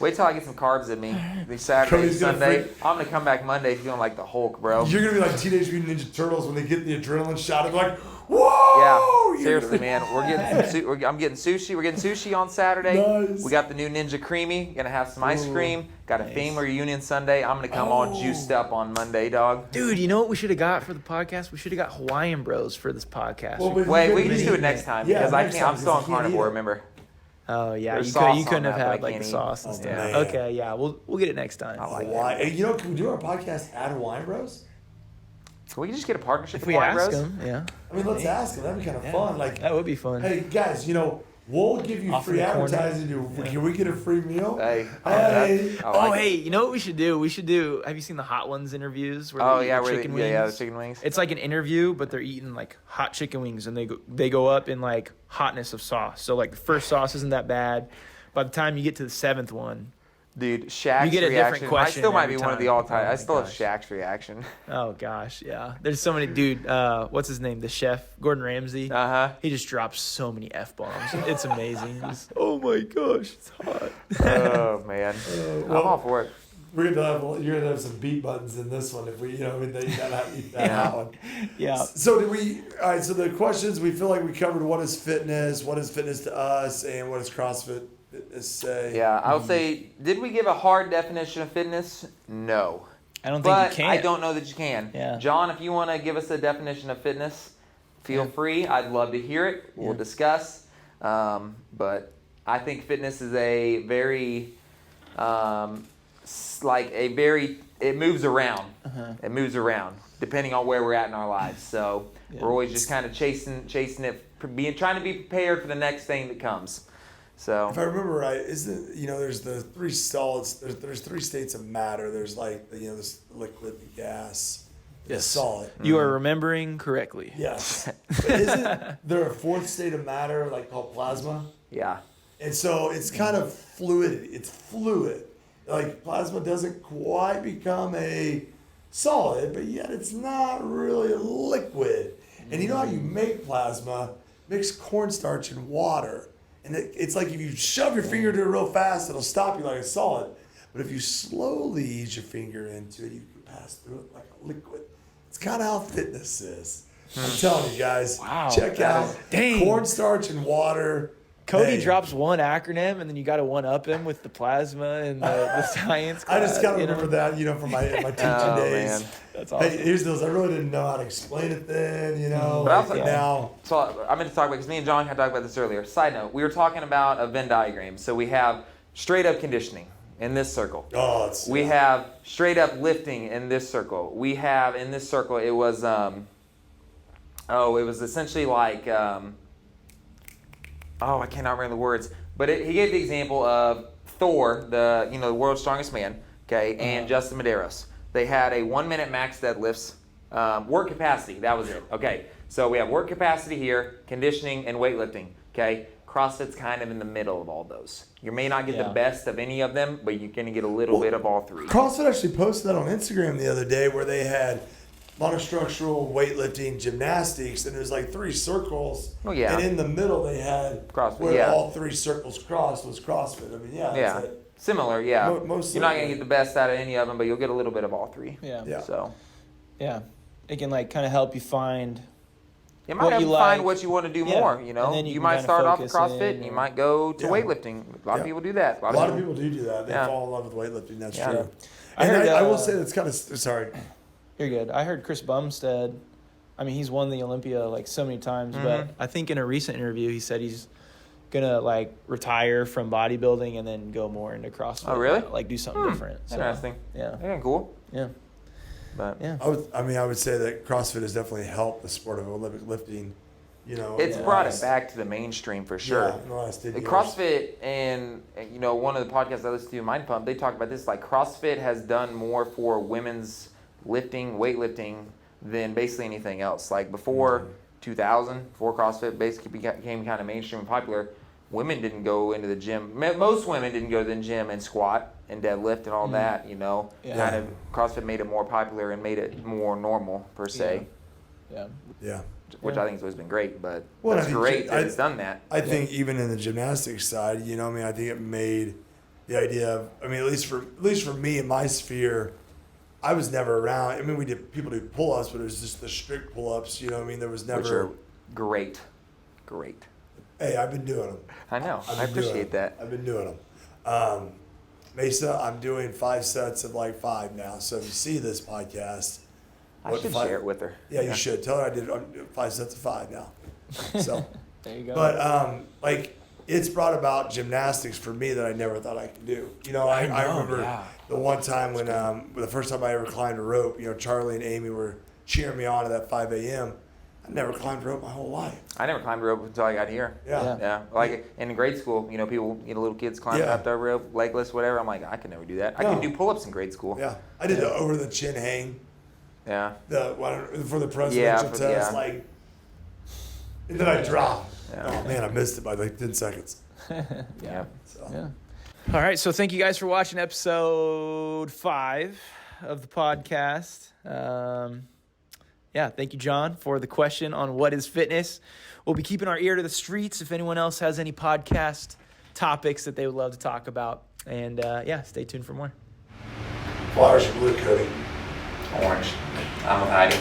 Wait till I get some carbs in me. This Saturday, Cody's gonna Sunday. freak- I'm gonna come back Monday feeling like the Hulk, bro. You're gonna be like Teenage Mutant Ninja Turtles when they get the adrenaline shot. They're like, whoa! Yeah, You're seriously, gonna- man. We're getting some I'm getting sushi. We're getting sushi on Saturday. Nice. We got the new Ninja Creamy. Gonna have some ice Ooh, cream. Got a nice. theme reunion Sunday. I'm gonna come all Oh. juiced up on Monday, dog. Dude, you know what we should have got for the podcast? We should have got Hawaiian Bros for this podcast. Well, but- Wait, we couldn't can just eat do it. it next time Yeah, because I next can't. time, I'm still on 'cause you can't eat carnivore. it. Remember? Oh yeah, There's you, sauce you couldn't on have that, but had I like the can't eat. sauce and Oh, stuff. man. Okay, yeah, we'll get it next time. I like Hawaii. Hey, you know, can we do our podcast at Hawaiian Bros? Can we just get a partnership If with we Hawaiian ask Bros? them, yeah. I mean, let's ask them. That'd be kind of Yeah. fun. Like, That would be fun. hey guys, you know, we'll give you Off in free the corner. advertising. Can we get a free meal? Hey, Hey. I Oh, like hey, it. you know what we should do? We should do. Have you seen the Hot Ones interviews? Where Oh they eat yeah, the where chicken they, wings? yeah, the chicken wings. It's like an interview, but they're eating like hot chicken wings, and they go up in like hotness of sauce. So like the first sauce isn't that bad. By the time you get to the seventh one, Dude, Shaq's You get a different reaction. I question still might every be one of the time. all-time. Oh I my still gosh. have Shaq's reaction. oh gosh, yeah. There's so many, dude. What's his name? The chef, Gordon Ramsay. Uh huh. He just drops so many f bombs. It's amazing. Just, oh my gosh, it's hot. Oh man, I'm all for it. You're gonna have some beat buttons in this one if we, you know, you gotta eat that Yeah. one. Yeah. So did we? All right. So the questions we feel like we covered: what is fitness to us, and what does CrossFit fitness say? Yeah, I would say, did we give a hard definition of fitness? No. I don't think But you can. I don't know that you can. Yeah. John, if you want to give us a definition of fitness, feel Yeah. free. I'd love to hear it. We'll Yeah. discuss. But I think fitness is a very, it moves around. Uh-huh. It moves around depending on where we're at in our lives. So Yeah. we're always just kind of chasing it, trying to be prepared for the next thing that comes. So If I remember right, isn't there's the three solids. There's three states of matter. There's like this liquid, the gas, the Yes. solid. You are remembering correctly. Yes. But isn't there a fourth state of matter like called plasma? yeah. And so it's kind of fluid. It's fluid. Like plasma doesn't quite become a solid, but yet it's not really a liquid. And you know how you make plasma? Mix cornstarch and water. And it's like if you shove your finger into it real fast, it'll stop you like a solid. But if you slowly ease your finger into it, you can pass through it like a liquid. It's kind of how fitness is. I'm telling you guys, check out cornstarch and water. Cody drops one acronym, and then you got to one-up him with the plasma and the science class. I just kind of remember that, from my teaching days. Man. That's awesome. Hey, here's those. I really didn't know how to explain it then, now. So I'm going to talk about, because me and John had talked about this earlier. Side note, we were talking about a Venn diagram. So we have straight up conditioning in this circle. We have straight up lifting in this circle. We have in this circle, it was essentially like, I cannot remember the words, but he gave the example of Thor, the world's strongest man, okay, and Justin Medeiros. They had a 1 minute max deadlifts, work capacity. That was it. Okay, so we have work capacity here, conditioning, and weightlifting. Okay, CrossFit's kind of in the middle of all those. You may not get the best of any of them, but you're going to get a little bit of all three. CrossFit actually posted that on Instagram the other day, where they had monostructural, weightlifting, gymnastics, and there's like 3 circles. Oh, yeah. And in the middle they had CrossFit, where all 3 circles crossed was CrossFit. I mean, that's it. Similar, yeah. Most you're not going to get the best out of any of them, but you'll get a little bit of all 3. Yeah. So. Yeah. It can kind of help you find. It might help you find what you want to do more. And then you might start off with CrossFit, and you might go to weightlifting. A lot of people do that. A lot of people do that. They fall in love with weightlifting. That's true. I will say that's kind of sorry. You're good. I heard Chris Bumstead. I mean, he's won the Olympia so many times, but I think in a recent interview he said he's gonna retire from bodybuilding and then go more into CrossFit. Oh, really? Do something different. So, interesting. Yeah. Cool. Yeah. But yeah. I would say that CrossFit has definitely helped the sport of Olympic lifting. It's brought it back to the mainstream for sure. Yeah, in the last 10 years. CrossFit and one of the podcasts I listen to, Mind Pump, they talk about this. Like CrossFit has done more for women's lifting, weightlifting than basically anything else. Like before 2000, before CrossFit basically became kind of mainstream and popular, women didn't go into the gym. Most women didn't go to the gym and squat and deadlift and all that. Kind of CrossFit made it more popular and made it more normal per se. Yeah. Which I think has always been great, but it's great that it's done that. I think even in the gymnastics side, I think it made the idea of, at least for me in my sphere, I was never around. People do pull-ups, but it was just the strict pull-ups. There was never. Which are great. Hey, I've been doing them. I know. I appreciate that. I've been doing them. Mesa, I'm doing 5 sets of 5 now. So if you see this podcast, I should share it with her. Yeah, you should. Tell her I'm doing 5 sets of 5 now. So there you go. But it's brought about gymnastics for me that I never thought I could do. I remember the one time when the first time I ever climbed a rope, Charlie and Amy were cheering me on at that 5 a.m. I never climbed a rope my whole life. I never climbed a rope until I got here. Yeah. Like in grade school, people, little kids climbing up the rope, legless, whatever. I'm like, I could never do that. I could do pull-ups in grade school. Yeah. I did the over the chin hang. Yeah. For the presidential test, and then I dropped. Yeah. Oh man, I missed it by 10 seconds. Yeah. All right, so thank you guys for watching episode 5 of the podcast. Thank you, John, for the question on what is fitness. We'll be keeping our ear to the streets if anyone else has any podcast topics that they would love to talk about. And stay tuned for more. Flowers are blue, Cody. Orange. I'm hiding.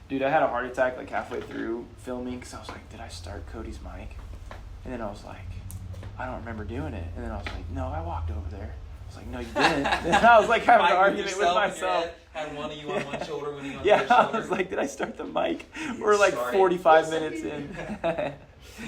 Dude, I had a heart attack halfway through filming because I was like, did I start Cody's mic? And then I was like, I don't remember doing it. And then I was like, no, I walked over there. I was like, no, you didn't. And I was having an argument with myself. Had one of you on one shoulder, one of you on the other shoulder. I was like, did I start the mic? We're 45 minutes in.